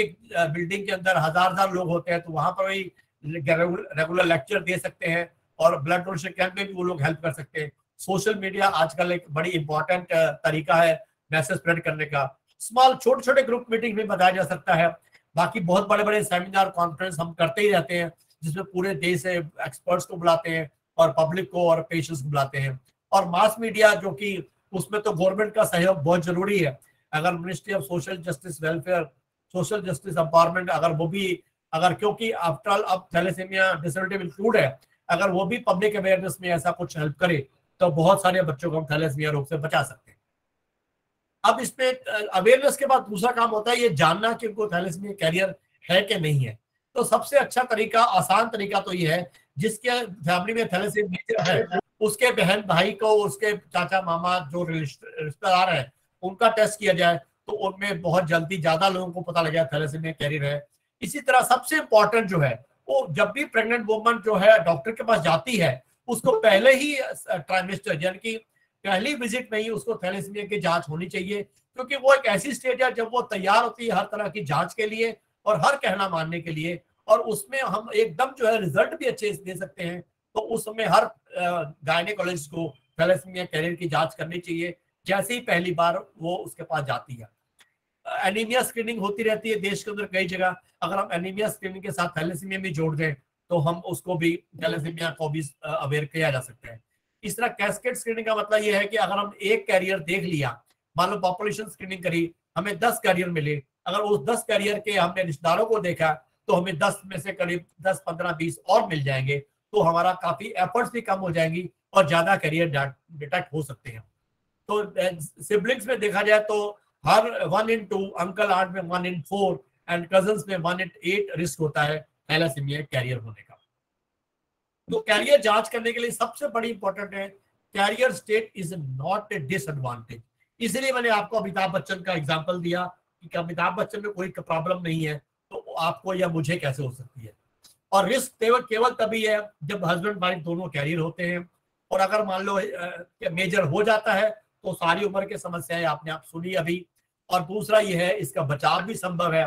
बिल्डिंग के अंदर हजार लोग होते हैं, तो वहां पर भी रेगुलर लेक्चर दे सकते हैं और ब्लड डोनेशन कैंप में भी वो लोग हेल्प कर सकते हैं। सोशल मीडिया आजकल एक बड़ी इंपॉर्टेंट तरीका है मैसेज स्प्रेड करने का। स्मॉल छोटे छोटे ग्रुप मीटिंग में बताया जा सकता है। बाकी बहुत बड़े बड़े सेमिनार कॉन्फ्रेंस हम करते ही रहते हैं, जिसमें पूरे देश से एक्सपर्ट्स को बुलाते हैं और पब्लिक को और पेशेंट्स को बुलाते हैं। और मास मीडिया, जो कि उसमें तो गवर्नमेंट का सहयोग बहुत जरूरी है। अगर ministry of social justice welfare, social justice empowerment, अगर वो भी, अगर, क्योंकि आफ्टर ऑल अब थैलेसीमिया डिसेबिलिटी इंक्लूड है, अगर वो भी पब्लिक अवेयरनेस में ऐसा कुछ हेल्प करे तो बहुत सारे बच्चों को हम थैलेसीमिया रोग से बचा सकते हैं। अब इसमें अवेयरनेस के बाद दूसरा काम होता है ये जानना कि उनको थैलेसीमिया कैरियर है कि नहीं है। तो सबसे अच्छा तरीका, आसान तरीका तो ये है, जिसके फैमिली में थैलेसीमिया है उसके बहन भाई को, उसके चाचा मामा जो रिश्तेदार है, उनका टेस्ट किया जाए, तो उनमें बहुत जल्दी ज्यादा लोगों को पता लगा थैलेसीमिया कैरियर है। इसी तरह सबसे इंपॉर्टेंट जो है, वो जब भी प्रेग्नेंट वुमन जो है डॉक्टर के पास जाती है, उसको पहले ही ट्राइमेस्टर यानी कि पहली विजिट में ही उसको थैलेसीमिया की जांच होनी चाहिए, क्योंकि वो एक ऐसी स्टेज है जब वो तैयार होती है हर तरह की जांच के लिए और हर कहना मानने के लिए, और उसमें हम एकदम जो है रिजल्ट भी अच्छे दे सकते हैं। तो उस समय हर गायनेकोलॉजिस्ट को थैलेसीमिया कैरियर की जांच करनी चाहिए जैसे ही पहली बार वो उसके पास जाती है। एनीमिया स्क्रीनिंग होती रहती है देश के अंदर कई जगह। अगर हम एनीमिया स्क्रीनिंग के साथ थैलेसीमिया भी जोड़ दें तो हम उसको भी, थैलेसीमिया को भी अवेयर किया जा सकता है। इस तरह कैस्केड स्क्रीनिंग का मतलब यह है कि अगर हम एक कैरियर देख लिया, मान लो पॉपुलेशन स्क्रीनिंग करी, हमें 10 कैरियर मिले, अगर उस 10 कैरियर के हमने रिश्तेदारों को देखा तो हमें 10 में से करीब 10, 15, 20 और मिल जाएंगे, तो हमारा काफी एफर्ट्स भी कम हो जाएंगी और ज्यादा कैरियर डिटेक्ट हो सकते हैं। तो सिबलिंग्स में देखा जाए तो हर 1 in 2, अंकल आंट में 1 in 4 एंड कजन्स में 1 in 8 रिस्क होता है थैलेसीमिया कैरियर होने का। तो कैरियर जांच करने के लिए सबसे बड़ी इंपॉर्टेंट है, carrier state is not a disadvantage. इसलिए मैंने आपको अमिताभ बच्चन का एग्जांपल दिया कि अमिताभ बच्चन में कोई प्रॉब्लम नहीं है तो आपको या मुझे कैसे हो सकती है। और रिस्क केवल तभी है जब हस्बैंड वाइफ दोनों कैरियर होते हैं, और अगर मान लो मेजर हो जाता है तो सारी उम्र की समस्याएं आपने आप सुनी अभी। और दूसरा ये है, इसका बचाव भी संभव है,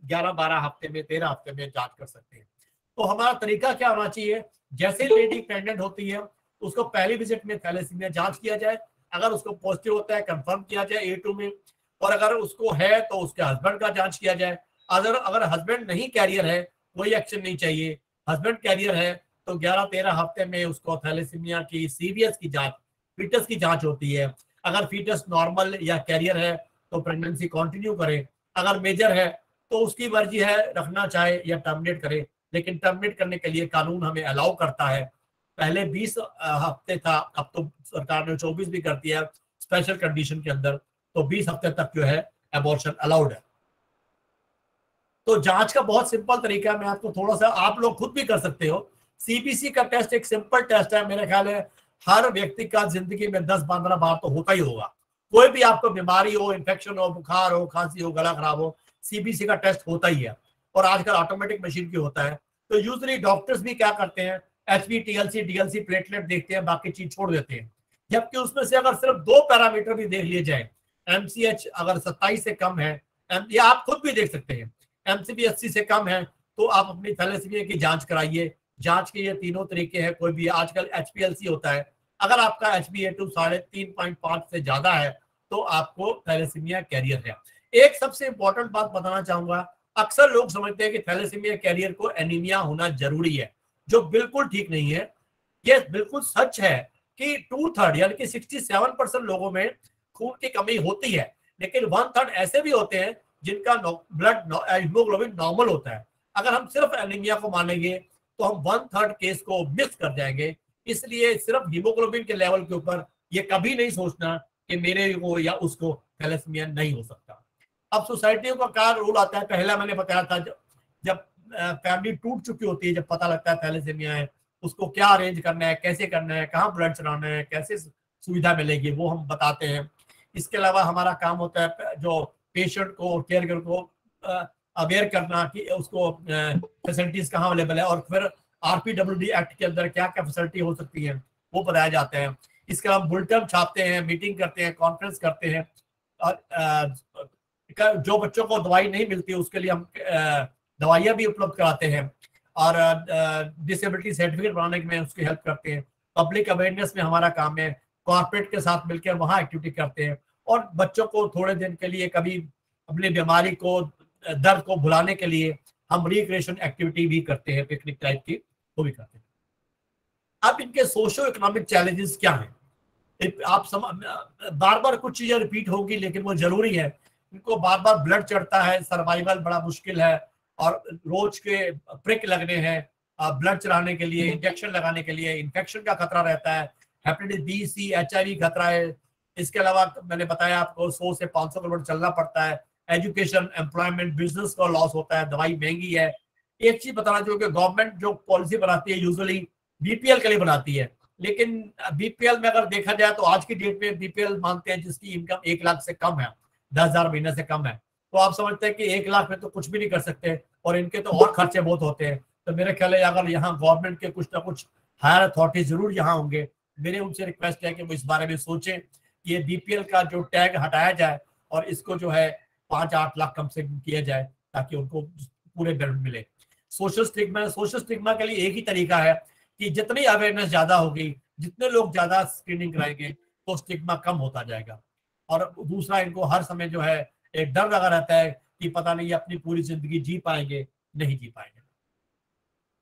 11-12 हफ्ते में, 13 हफ्ते में जांच कर सकते हैं। तो हमारा तरीका क्या होना चाहिए, जैसे लेडी प्रेग्नेंट होती है उसको पहली विजिट में थैलेसीमिया जांच किया जाए, अगर उसको पॉजिटिव होता है कंफर्म किया जाए A2 में, और अगर उसको है तो उसके हस्बैंड का जांच किया जाए। अगर हस्बैंड नहीं कैरियर है कोई एक्शन नहीं चाहिए, हस्बैंड कैरियर है तो 11-13 हफ्ते में उसको थैलेसीमिया की CVS की जांच, फीटस की जांच होती है। अगर फीटस नॉर्मल या कैरियर है तो प्रेगनेंसी कंटिन्यू करें, अगर मेजर है तो उसकी मर्जी है रखना चाहे या टर्मिनेट करे, लेकिन टर्मिनेट करने के लिए कानून हमें अलाउ करता है। पहले 20 हफ्ते था, अब तो सरकार ने 24 भी कर दिया स्पेशल कंडीशन के अंदर, तो 20 हफ्ते तक जो है अबॉर्शन अलाउड है। तो जांच का बहुत सिंपल तरीका है, मैं आपको थोड़ा सा, आप लोग खुद भी कर सकते हो। CBC का टेस्ट एक सिंपल टेस्ट है, मेरे ख्याल है हर व्यक्ति का जिंदगी में 10-15 बार तो होता ही होगा। कोई भी आपको बीमारी हो, इन्फेक्शन हो, बुखार हो, खांसी हो, गला खराब हो, CBC का टेस्ट होता ही है, और आजकल ऑटोमेटिक मशीन की होता है। तो यूजुअली डॉक्टर्स भी क्या करते हैं, HB, TLC, DLC, प्लेटलेट देखते हैं, बाकी चीज छोड़ देते हैं। जबकि उसमें से अगर सिर्फ 2 पैरामीटर भी देख लिए जाए, MCH अगर 27 से कम है, या आप खुद भी देख सकते हैं MCV 80 से कम है, तो आप अपनी थैलेसीमिया की जांच कराइए। जांच के ये तीनों तरीके हैं, कोई भी, आजकल HPLC होता है, अगर आपका HbA2 3.5 से ज्यादा है तो आपको थैलेसीमिया कैरियर है। एक सबसे इंपॉर्टेंट बात बताना चाहूंगा, अक्सर लोग समझते हैं कि थैलेसीमिया कैरियर को एनीमिया होना जरूरी है, जो बिल्कुल ठीक नहीं है। ये बिल्कुल सच है कि 2/3 यानी कि 67% लोगों में खून की कमी होती है, लेकिन 1/3 ऐसे भी होते हैं जिनका ब्लड हीमोग्लोबिन नॉर्मल होता है। अगर हम सिर्फ एनीमिया को मानेंगे तो हम 1/3 केस को मिस कर जाएंगे। इसलिए सिर्फ हीमोग्लोबिन के लेवल के ऊपर ये कभी नहीं सोचना कि मेरे को या उसको थैलेसीमिया नहीं हो सकता। अब सोसाइटियों का क्या रूल आता है, पहला मैंने बताया था, जब फैमिली टूट चुकी होती है, जब पता लगता है थैलेसीमिया है, उसको क्या अरेंज करना है, कैसे करना है, कहाँ ब्लड चढ़ाना है, कैसे सुविधा मिलेगी, वो हम बताते हैं। इसके अलावा हमारा काम होता है जो पेशेंट को, केयर गिवर को अवेयर करना कि उसको फैसिलिटीज कहाँ अवेलेबल है, और फिर RPWD एक्ट के अंदर क्या क्या फैसिलिटी हो सकती है वो बताया जाता है। इसके अलावा बुलेटिन छापते हैं, मीटिंग करते हैं, कॉन्फ्रेंस करते हैं, और जो बच्चों को दवाई नहीं मिलती उसके लिए हम दवाइयाँ भी उपलब्ध कराते हैं, और डिसेबिलिटी सर्टिफिकेट बनाने में उसकी हेल्प करते हैं। पब्लिक अवेयरनेस में हमारा काम है, कॉर्पोरेट के साथ मिलकर वहाँ एक्टिविटी करते हैं, और बच्चों को थोड़े दिन के लिए कभी अपनी बीमारी को, दर्द को भुलाने के लिए हम रिक्रिएशन एक्टिविटी भी करते हैं, पिकनिक टाइप की वो भी करते हैं। अब इनके सोशो इकोनॉमिक चैलेंजेस क्या हैं? आप बार बार कुछ चीजें रिपीट होगी लेकिन वो जरूरी है। इनको बार बार ब्लड चढ़ता है, सर्वाइवल बड़ा मुश्किल है, और रोज के प्रिक लगने हैं, ब्लड चढ़ाने के लिए, इंजेक्शन लगाने के लिए, इन्फेक्शन का खतरा रहता है, हेपेटाइटिस B, C, HIV खतरा है। इसके अलावा मैंने बताया आपको 100 से 500 किलोमीटर चलना पड़ता है, एजुकेशन, एम्प्लॉयमेंट, बिजनेस का लॉस होता है, दवाई महंगी है। एक चीज बताना चाहिए कि गवर्नमेंट जो पॉलिसी बनाती है यूजुअली BPL के लिए बनाती है, लेकिन BPL में अगर देखा जाए तो आज की डेट में BPL मानते हैं जिसकी इनकम 1 लाख से कम है, 10,000 महीने से कम है। तो आप समझते हैं कि 1 लाख में तो कुछ भी नहीं कर सकते, और इनके तो और खर्चे बहुत होते हैं। तो मेरे ख्याल है अगर यहाँ गवर्नमेंट के कुछ ना कुछ हायर अथॉरिटी जरूर यहाँ होंगे, मेरे उनसे रिक्वेस्ट है कि वो इस बारे में सोचें, ये BPL का जो टैग हटाया जाए और इसको जो है 5-8 लाख कम से कम किया जाए, ताकि उनको पूरे बेनिफिट मिले। सोशल स्टिग्मा के लिए एक ही तरीका है कि जितनी अवेयरनेस ज्यादा होगी, जितने लोग ज्यादा स्क्रीनिंग कराएंगे, तो स्टिग्मा कम होता जाएगा। और दूसरा, इनको हर समय जो है एक डर लगा रहता है कि पता नहीं अपनी पूरी जिंदगी जी पाएंगे, नहीं जी पाएंगे।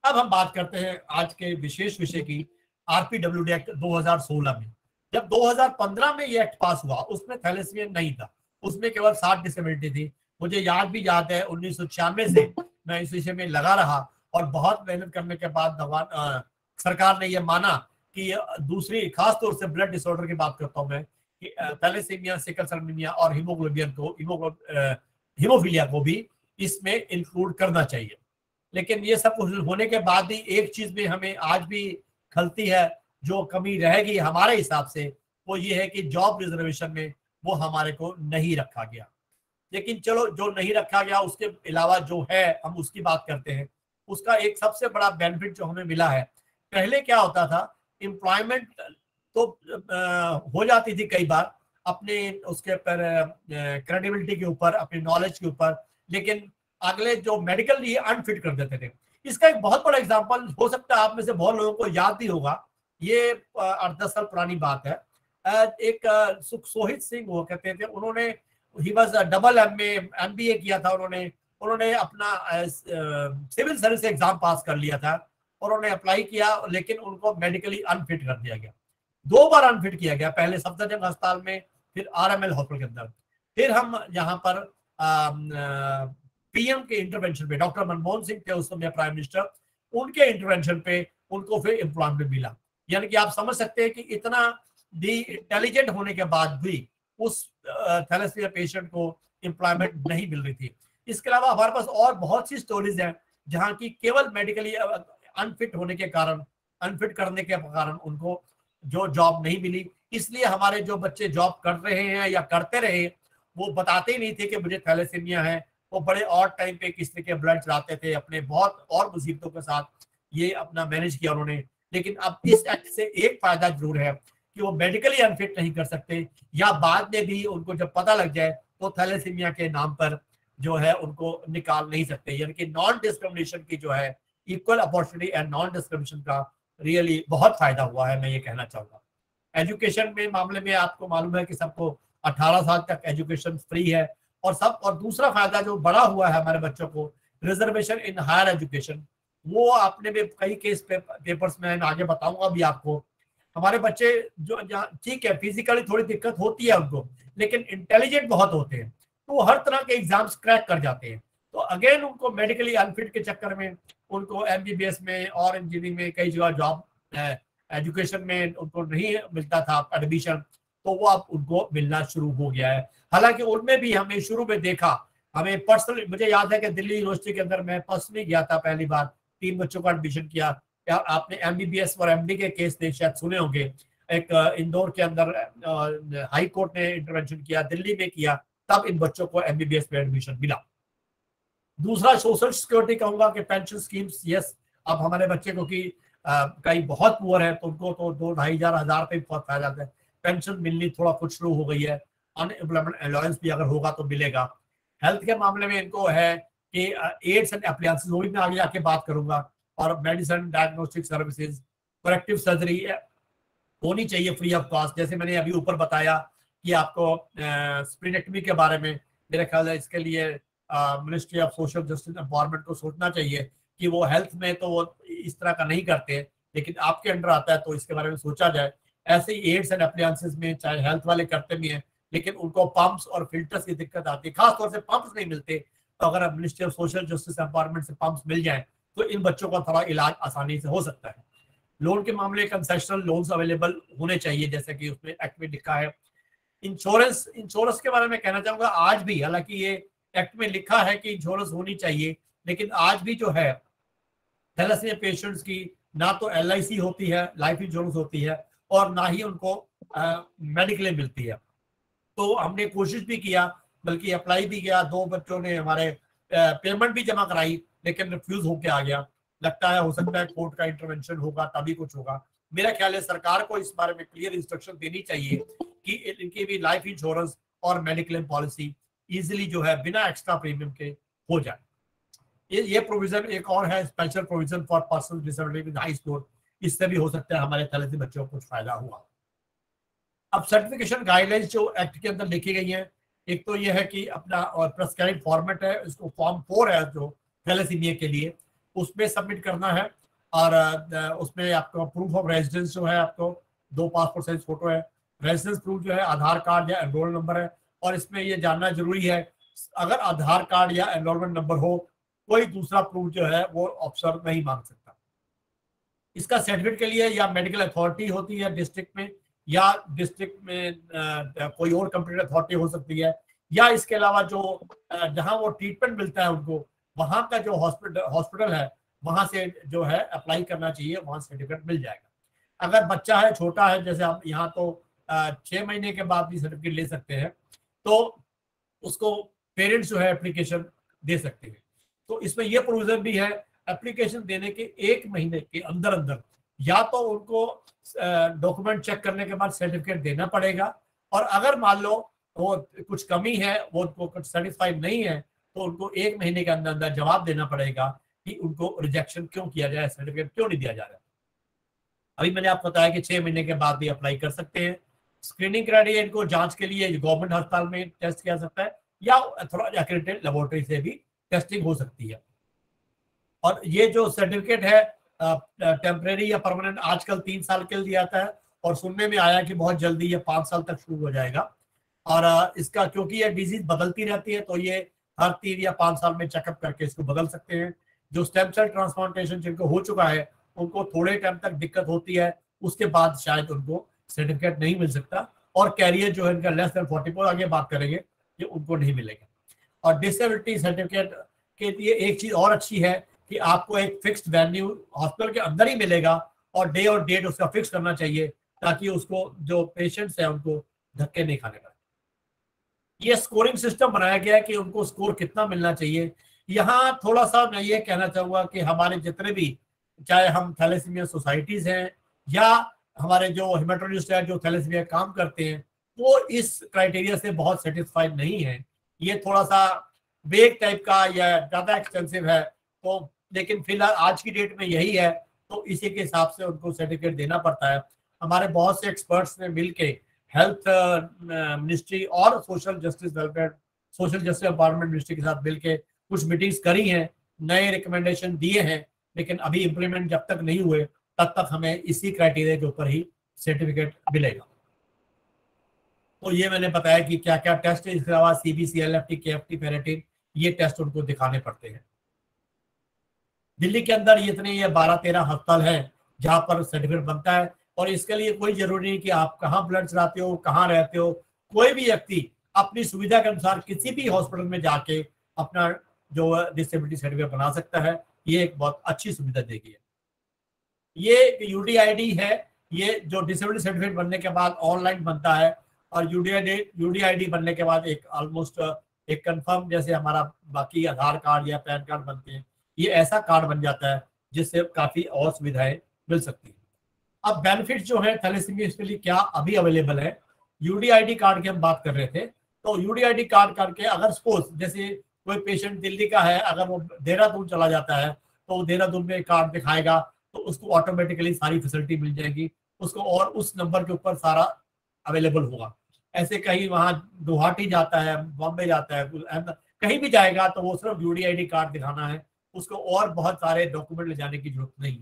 अब हम बात करते हैं आज के विशेष विषय की, RPWD एक्ट 2016 में। जब 2015 में ये एक्ट पास हुआ, उसमें थैलेसीमिया नहीं था, उसमें केवल 60 डिसेबिलिटी थी। मुझे याद है 1996 से मैं इस विषय में लगा रहा, और बहुत मेहनत करने के बाद सरकार ने यह माना कि दूसरी, खासतौर से ब्लड डिसऑर्डर की बात करता हूं मैं, कि थैलेसीमिया, सिकल सेल एनीमिया और हीमोफीलिया को भी इसमें इंक्लूड करना चाहिए। लेकिन ये सब कुछ होने के बाद भी एक चीज में हमें आज भी खलती है, जो कमी रहेगी हमारे हिसाब से, वो ये है कि जॉब रिजर्वेशन में वो हमारे को नहीं रखा गया। लेकिन चलो, जो नहीं रखा गया उसके अलावा जो है हम उसकी बात करते हैं। उसका एक सबसे बड़ा बेनिफिट जो हमें मिला है, पहले क्या होता था, एम्प्लॉयमेंट तो हो जाती थी कई बार अपने उसके पर क्रेडिबिलिटी के ऊपर, अपनी नॉलेज के ऊपर, लेकिन अगले जो मेडिकल लिए अनफिट कर देते थे। इसका एक बहुत बड़ा एग्जांपल हो सकता है आप में से बहुत लोगों को याद भी होगा, ये 8-10 साल पुरानी बात है। एक सोहित सिंह वो कहते थे, उन्होंने ही वाज डबल MBA किया था, उन्होंने अपना सिविल सर्विस एग्जाम पास कर लिया था, और उन्होंने अप्लाई किया, लेकिन उनको मेडिकली अनफिट कर दिया गया। 2 बार अनफिट किया गया, पहले सफदरजंग अस्पताल में, फिर RML हॉस्पिटल के अंदर। फिर हम यहाँ पर PM के इंटरवेंशन पे, डॉक्टर मनमोहन सिंह थे उस समय प्राइम मिनिस्टर, उनके इंटरवेंशन पे उनको फिर एम्प्लॉयमेंट मिला। यानी कि आप समझ सकते हैं कि इतना भी इंटेलिजेंट होने के बाद भी उस थैलेसीमिया पेशेंट को एम्प्लॉयमेंट नहीं मिल रही थी। इसके अलावा हमारे पास और बहुत सी स्टोरीज हैं जहाँ की केवल मेडिकली अनफिट होने के कारण, अनफिट करने के कारण उनको जो जॉब नहीं मिली। इसलिए हमारे जो बच्चे जॉब कर रहे हैं या करते रहे, वो बताते ही नहीं थे कि मुझे थैलेसीमिया है। वो बड़े और टाइम पे किस तरह के ब्लड चलाते थे, अपने बहुत और मुसीबतों के साथ ये अपना मैनेज किया उन्होंने। लेकिन अब इस एक्ट से एक फायदा जरूर है कि वो मेडिकली अनफिट नहीं कर सकते, या बाद में भी उनको जब पता लग जाए तो थैलेसीमिया के नाम पर जो है उनको निकाल नहीं सकते। यानी कि नॉन डिस्क्रिमिनेशन की जो है, equal opportunity and non discrimination का रियली बहुत फायदा हुआ है, मैं ये कहना चाहूंगा। एजुकेशन में मामले में आपको मालूम है कि सबको 18 साल तक एजुकेशन फ्री है, और दूसरा फायदा जो बड़ा हुआ है हमारे बच्चों को, रिजर्वेशन इन हायर एजुकेशन, वो आपने भी कई केस पेपर्स में आगे बताऊंगा भी आपको। हमारे बच्चे जो ठीक है फिजिकली थोड़ी दिक्कत होती है उनको, लेकिन इंटेलिजेंट बहुत होते हैं, तो वो हर तरह के एग्जाम्स क्रैक कर जाते हैं। तो अगेन उनको मेडिकली अनफिट के चक्कर में उनको एमबीबीएस में और इंजीनियरिंग में कई जगह जॉब, एजुकेशन में उनको नहीं मिलता था एडमिशन, तो वो अब उनको मिलना शुरू हो गया है। हालांकि उनमें भी हमें शुरू में देखा, हमें पर्सनली मुझे याद है कि दिल्ली यूनिवर्सिटी के अंदर मैं पर्सनली गया था, पहली बार 3 बच्चों का एडमिशन किया। आपने एमबीबीएस और एमडी के केस शायद सुने होंगे, एक इंदौर के अंदर हाई कोर्ट ने इंटरवेंशन किया, दिल्ली में किया, तब इन बच्चों को एमबीबीएस में एडमिशन मिला। दूसरा सोशल सिक्योरिटी कहूंगा कि पेंशन स्कीम्स, यस, अब हमारे बच्चे को कि कई बहुत पुअर है तो उनको तो 2-2,500 रुपए बहुत फायदा आता है, पेंशन मिलनी थोड़ा कुछ शुरू हो गई है, अनएम्प्लॉयमेंट अलाउंस भी अगर होगा तो मिलेगा। हेल्थ के मामले में इनको है कि एड्स एंड एप्लायंसेस, वो भी मैं आगे जाके बात करूंगा, और medicine, diagnostic services, corrective surgery होनी चाहिए फ्री ऑफ कॉस्ट। जैसे मैंने अभी ऊपर बताया कि आपको स्प्लीनेक्टमी के बारे में मेरा ख्याल है इसके लिए ministry of social justice empowerment को सोचना चाहिए कि वो हेल्थ में तो वो इस तरह का नहीं करते, लेकिन आपके अंडर आता है तो इसके बारे में सोचा जाए। ऐसे ही एड्स एंड एप्लायंसेस में चाहे हेल्थ वाले करते भी हैं, लेकिन उनको पंप्स और फिल्टर्स की दिक्कत आती है, खासतौर से पंप्स नहीं मिलते, तो अगर ministry of social justice empowerment से पंप्स मिल जाए तो इन बच्चों का थोड़ा इलाज आसानी से हो सकता है। लोन के मामले कंसेशनल लोन्स अवेलेबल होने चाहिए, जैसे कि उसमें एक्ट में लिखा है। इंश्योरेंस के बारे में कहना चाहूंगा, आज भी हालांकि ये एक्ट में लिखा है कि इंश्योरेंस होनी चाहिए, लेकिन आज भी जो है थैलेसीमिया पेशेंट्स की ना तो LIC होती है, लाइफ इंश्योरेंस होती है, और ना ही उनको मेडिक्लेम मिलती है। तो हमने कोशिश भी किया, बल्कि अप्लाई भी किया, 2 बच्चों ने हमारे पेमेंट भी जमा कराई, लेकिन रिफ्यूज होके आ गया। लगता है हो सकता है कोर्ट का इंटरवेंशन होगा तभी कुछ होगा। मेरा ख्याल है सरकार को इस बारे में क्लियर इंस्ट्रक्शन देनी चाहिए कि इनकी भी लाइफ इंश्योरेंस और मेडिक्लेम पॉलिसी इजीली जो है बिना एक्स्ट्रा प्रीमियम के हो जाए। ये प्रोविजन एक और है, special provision for person disability with high score, इससे भी हो सकता है हमारे थैलेसीमिया बच्चों को कुछ फायदा हुआ। अब सर्टिफिकेशन गाइडलाइंस जो एक्ट के अंदर लिखी गई है, एक तो ये है कि अपना और प्रेस्क्राइब फॉर्मेट है, इसको फॉर्म 4 है जो थैलेसीमिया के लिए, उसमें सबमिट करना है। और उसमें आपका प्रूफ ऑफ रेजिडेंस जो है, आपको 2 पासपोर्ट साइज फोटो है, रेजिडेंस प्रूफ जो है आधार कार्ड या एनरोल नंबर है। और इसमें ये जानना जरूरी है, अगर आधार कार्ड या एनरोलमेंट नंबर हो, कोई दूसरा प्रूफ जो है वो ऑफिसर नहीं मांग सकता। इसका सर्टिफिकेट के लिए या मेडिकल अथॉरिटी होती है डिस्ट्रिक्ट में, या डिस्ट्रिक्ट में कोई और कंप्यूटर अथॉरिटी हो सकती है, या इसके अलावा जो जहां वो ट्रीटमेंट मिलता है उनको, वहां का जो हॉस्पिटल है वहां से जो है अप्लाई करना चाहिए, वहां सर्टिफिकेट मिल जाएगा। अगर बच्चा है, छोटा है, जैसे आप यहाँ तो 6 महीने के बाद भी सर्टिफिकेट ले सकते हैं, तो उसको पेरेंट्स जो है एप्लीकेशन दे सकते हैं। तो इसमें यह प्रोविजन भी है, एप्लीकेशन देने के 1 महीने के अंदर अंदर या तो उनको डॉक्यूमेंट चेक करने के बाद सर्टिफिकेट देना पड़ेगा, और अगर मान लो वो कुछ कमी है, वो उनको कुछ सेटिस्फाइड नहीं है, तो उनको 1 महीने के अंदर अंदर जवाब देना पड़ेगा कि उनको रिजेक्शन क्यों किया जाए, सर्टिफिकेट क्यों नहीं दिया जा रहा। अभी मैंने आपको बताया कि 6 महीने के बाद भी अप्लाई कर सकते हैं। स्क्रीनिंग क्राइटेरिया इनको जांच के लिए गवर्नमेंट अस्पताल में टेस्ट किया सकता है, या एक्रेडिटेड लेबोरेटरी से भी टेस्टिंग हो सकती है। और ये जो सर्टिफिकेट है टेम्परेरी या परमानेंट आजकल 3 साल के लिए दिया जाता है, और सुनने में आया कि बहुत जल्दी ये 5 साल तक शुरू हो जाएगा। और इसका क्योंकि ये डिजीज बदलती रहती है, तो ये हर 3 या 5 साल में चेकअप करके इसको बदल सकते हैं। जो स्टेम सेल ट्रांसप्लांटेशन जिनको हो चुका है, उनको थोड़े टाइम तक दिक्कत होती है, उसके बाद शायद उनको सर्टिफिकेट नहीं मिल सकता। और कैरियर जो है इनका लेस देन 44, आगे बात करेंगे, ये उनको नहीं मिलेगा। और डिसेबिलिटी सर्टिफिकेट के लिए एक चीज और अच्छी है कि आपको एक फिक्स्ड वेन्यू हॉस्पिटल के अंदर ही मिलेगा, और डे और डेट उसका फिक्स करना चाहिए, ताकि उसको जो पेशेंट्स हैं उनको धक्के नहीं खाने पड़े। ये स्कोरिंग सिस्टम बनाया गया है कि उनको स्कोर कितना मिलना चाहिए। यहाँ थोड़ा सा मैं ये कहना चाहूंगा कि हमारे जितने भी, चाहे हम थैलेसीमिया सोसाइटीज हैं या हमारे जो हेमेटोलॉजिस्ट हैं जो थैलेसीमिया काम करते हैं, वो इस क्राइटेरिया से बहुत सेटिस्फाइड नहीं है। ये थोड़ा सा वेग टाइप का या ज्यादा एक्सटेंसिव है, तो लेकिन फिलहाल आज की डेट में यही है, तो इसी के हिसाब से उनको सर्टिफिकेट देना पड़ता है। हमारे बहुत से एक्सपर्ट्स ने मिलके हेल्थ मिनिस्ट्री और सोशल जस्टिस एम्पावरमेंट मिनिस्ट्री के साथ मिलके कुछ मीटिंग्स करी हैं, नए रिकमेंडेशन दिए हैं, लेकिन अभी इम्प्लीमेंट जब तक नहीं हुए तब तक हमें इसी क्राइटेरिया के ऊपर ही सर्टिफिकेट मिलेगा। तो ये मैंने बताया कि क्या क्या टेस्ट है। इसके अलावा CBC, LFT, KFT, फेरेटिन, ये टेस्ट उनको दिखाने पड़ते हैं। दिल्ली के अंदर ये 12-13 अस्पताल हैं जहां पर सर्टिफिकेट बनता है, और इसके लिए कोई जरूरी नहीं कि आप कहाँ ब्लड चढ़ाते हो, कहाँ रहते हो। कोई भी व्यक्ति अपनी सुविधा के अनुसार किसी भी हॉस्पिटल में जाके अपना जो डिसेबिलिटी सर्टिफिकेट बना सकता है। ये एक बहुत अच्छी सुविधा देगी। ये UDID है, ये जो डिसेबिलिटी सर्टिफिकेट बनने के बाद ऑनलाइन बनता है, और UDID बनने के बाद एक ऑलमोस्ट एक कंफर्म, जैसे हमारा बाकी आधार कार्ड या पैन कार्ड बनते हैं, ये ऐसा कार्ड बन जाता है जिससे काफी और सुविधाएं मिल सकती है। अब बेनिफिट जो है थैलेसीमिया के लिए क्या अभी अवेलेबल है, UDID कार्ड की हम बात कर रहे थे। तो UDID कार्ड करके अगर सपोज जैसे कोई पेशेंट दिल्ली का है, अगर वो देहरादून चला जाता है तो वो देहरादून में कार्ड दिखाएगा तो उसको ऑटोमेटिकली सारी फैसिलिटी मिल जाएगी उसको, और उस नंबर के ऊपर सारा अवेलेबल होगा। ऐसे कहीं वहाँ गुवाहाटी जाता है, बॉम्बे जाता है, कहीं भी जाएगा तो वो सिर्फ UDID कार्ड दिखाना है उसको, और बहुत सारे डॉक्यूमेंट ले जाने की जरूरत नहीं।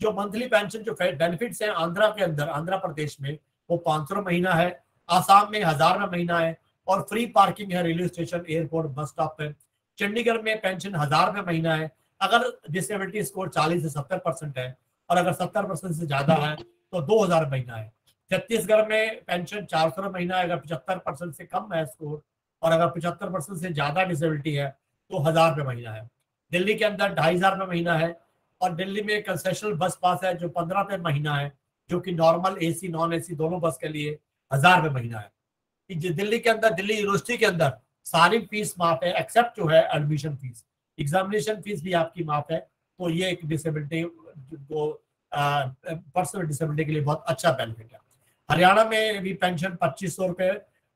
जो मंथली पेंशन जो बेनिफिट्स हैं आंध्रा के अंदर, आंध्र प्रदेश में वो 500 महीना है, आसाम में 1000 महीना है, और फ्री पार्किंग है railway station, airport, bus stop पे। चंडीगढ़ में पेंशन 1000 महीना है अगर डिसेबिलिटी स्कोर 40 से 70% है, और अगर 70% से ज्यादा है तो 2000 महीना है। छत्तीसगढ़ में पेंशन 400 महीना है अगर 75% से कम है स्कोर, और अगर 75% से ज्यादा डिसेबिलिटी है तो 1000 महीना है। दिल्ली के अंदर 2500 महीना है, और दिल्ली में कंसेशनल बस पास है जो 15 महीना है, जो कि नॉर्मल AC नॉन AC दोनों बस के लिए 1000 महीना है। दिल्ली के अंदर, दिल्ली यूनिवर्सिटी के अंदर सारी फीस माफ है एक्सेप्ट जो है एडमिशन फीस, एग्जामिनेशन फीस भी आपकी माफ है। तो ये एक डिसेबिलिटी को पर्सनल डिसेबिलिटी के लिए बहुत अच्छा बेनिफिट है। हरियाणा में भी पेंशन 2500 रुपये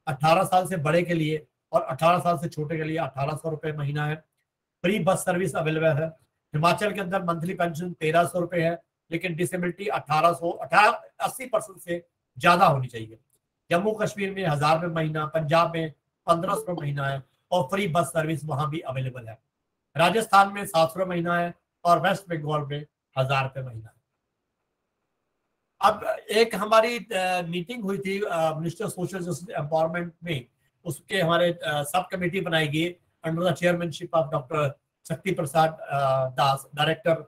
18 साल से बड़े के लिए, और 18 साल से छोटे के लिए 1800 रुपये महीना है। फ्री बस सर्विस अवेलेबल है। हिमाचल के अंदर मंथली पेंशन 1300 रुपये है, लेकिन डिसेबिलिटी 80% से ज्यादा होनी चाहिए। जम्मू कश्मीर में 1000 महीना, पंजाब में 1500 महीना है, और फ्री बस सर्विस वहां भी अवेलेबल है। राजस्थान में 700 महीना है, और वेस्ट बंगाल में 1000 रुपये महीना है। अब एक हमारी मीटिंग हुई थी मिनिस्टर सोशल जस्टिस एम्पावरमेंट में, उसके हमारे सब कमेटी बनाई गई under the chairmanship of doctor शक्ति प्रसाद दास, डायरेक्टर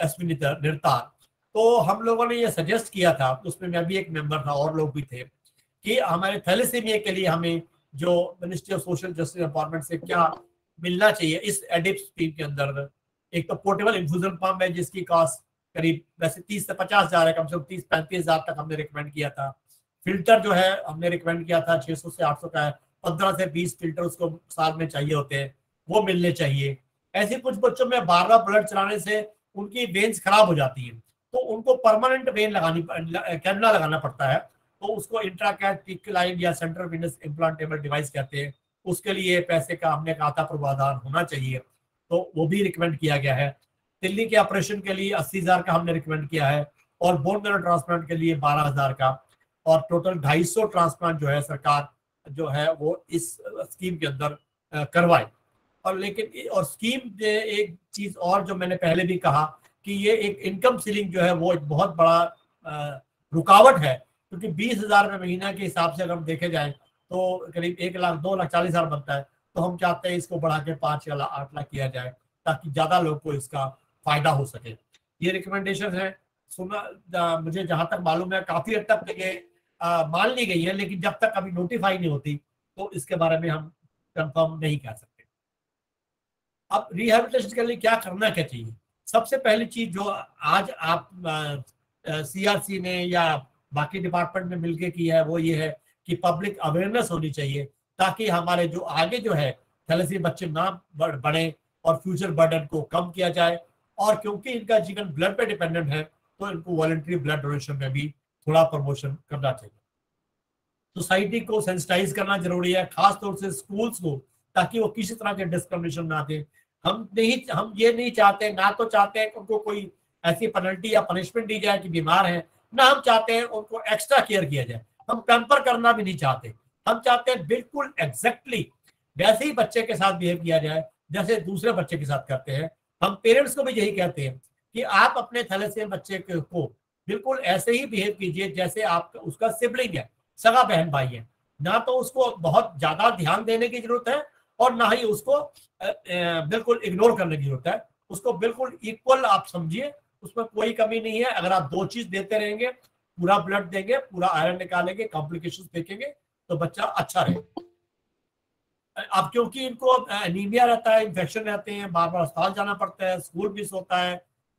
SV निर्तार। तो हम लोगों ने ये सजेस्ट किया था, उसमें मैं भी एक मेंबर था और लोग भी थे, कि हमारे थैलेसीमिया के लिए हमें जो ministry of social justice empowerment से क्या मिलना चाहिए इस एडिप्स स्कीम के अंदर। एक तो पोर्टेबल इन्फ्यूजन पंप है जिसकी कॉस्ट करीब वैसे 30 से 50 हजार है, कम से कम 30-35 हजार तक हमने रिकमेंड किया था। फिल्टर जो है हमने रिकमेंड किया था 600 से 800 का है, 15 से 20 फिल्टर उसको साल में चाहिए होते हैं, वो मिलने चाहिए। ऐसे कुछ बच्चों में बार बार ब्लड चलाने से उनकी वेन्स खराब हो जाती है, तो उनको परमानेंट वेन कैनुला लगाना पड़ता है, तो उसको इंट्राकैथ लाइन या सेंट्रल वेनस इम्प्लांटेबल डिवाइस कहते हैं। उसके लिए पैसे का हमने कहा था पूर्वाधार होना चाहिए, तो वो भी रिकमेंड किया गया है। दिल्ली के ऑपरेशन के लिए 80,000 का हमने रिकमेंड किया है, और बोन मैरो ट्रांसप्लांट के लिए 12,000 का, और टोटल 250 ट्रांसप्लांट जो है सरकार जो है वो इस स्कीम के अंदर करवाए। और लेकिन और स्कीम एक चीज और जो मैंने पहले भी कहा कि ये एक इनकम सीलिंग जो है वो एक बहुत बड़ा रुकावट है, क्योंकि 20,000 महीना के हिसाब से अगर हम देखे जाए तो करीब 1,02,40,000 बनता है। तो हम चाहते हैं इसको बढ़ा के 5 या 8 लाख किया जाए, ताकि ज्यादा लोग को इसका फायदा हो सके। ये रिकमेंडेशन है, सुना मुझे जहां तक मालूम है काफी हद तक ये मान ली गई है, लेकिन जब तक अभी नोटिफाई नहीं होती तो इसके बारे में हम कंफर्म नहीं कह सकते। अब रिहेबिलिटेशन के लिए क्या करना क्या चाहिए? सबसे पहली चीज जो आज आप CRC ने या बाकी डिपार्टमेंट में मिलकर की है वो ये है कि पब्लिक अवेयरनेस होनी चाहिए, ताकि हमारे जो आगे जो है थैलेसीमिया बच्चे ना बढ़े और फ्यूचर बर्डन को कम किया जाए। और क्योंकि इनका जीवन ब्लड पे डिपेंडेंट है तो इनको वॉलंटरी ब्लड डोनेशन में भी थोड़ा प्रमोशन करना चाहिए। सोसाइटी को सेंसिटाइज करना जरूरी है, खासतौर से स्कूल्स को, ताकि वो किसी तरह के डिस्क्रिमिनेशन ना दें। हम ये नहीं चाहते, ना तो चाहते हैं कि उनको कोई ऐसी पेनल्टी या पनिशमेंट दी जाए कि बीमार हैं, ना हम चाहते हैं उनको एक्स्ट्रा केयर किया जाए, हम पैम्पर करना भी नहीं चाहते। हम चाहते हैं बिल्कुल एग्जैक्टली वैसे ही बच्चे के साथ बिहेव किया जाए जैसे दूसरे बच्चे के साथ करते हैं। हम पेरेंट्स को भी यही कहते हैं कि आप अपने थैलेसीमिया बच्चे को बिल्कुल ऐसे ही बिहेव कीजिए जैसे आप उसका सिबलिंग है, सगा बहन भाई है। ना तो उसको बहुत ज्यादा ध्यान देने की जरूरत है और ना ही उसको बिल्कुल इग्नोर करने की जरूरत है। उसको बिल्कुल इक्वल आप समझिए, उसमें कोई कमी नहीं है। अगर आप 2 चीज देते रहेंगे, पूरा ब्लड देंगे, पूरा आयरन निकालेंगे, कॉम्प्लिकेशंस देखेंगे, तो बच्चा अच्छा रहे। अब क्योंकि इनको एनीमिया रहता है, इन्फेक्शन रहते हैं, बार बार अस्पताल जाना पड़ता है, स्कूल मिस होता है,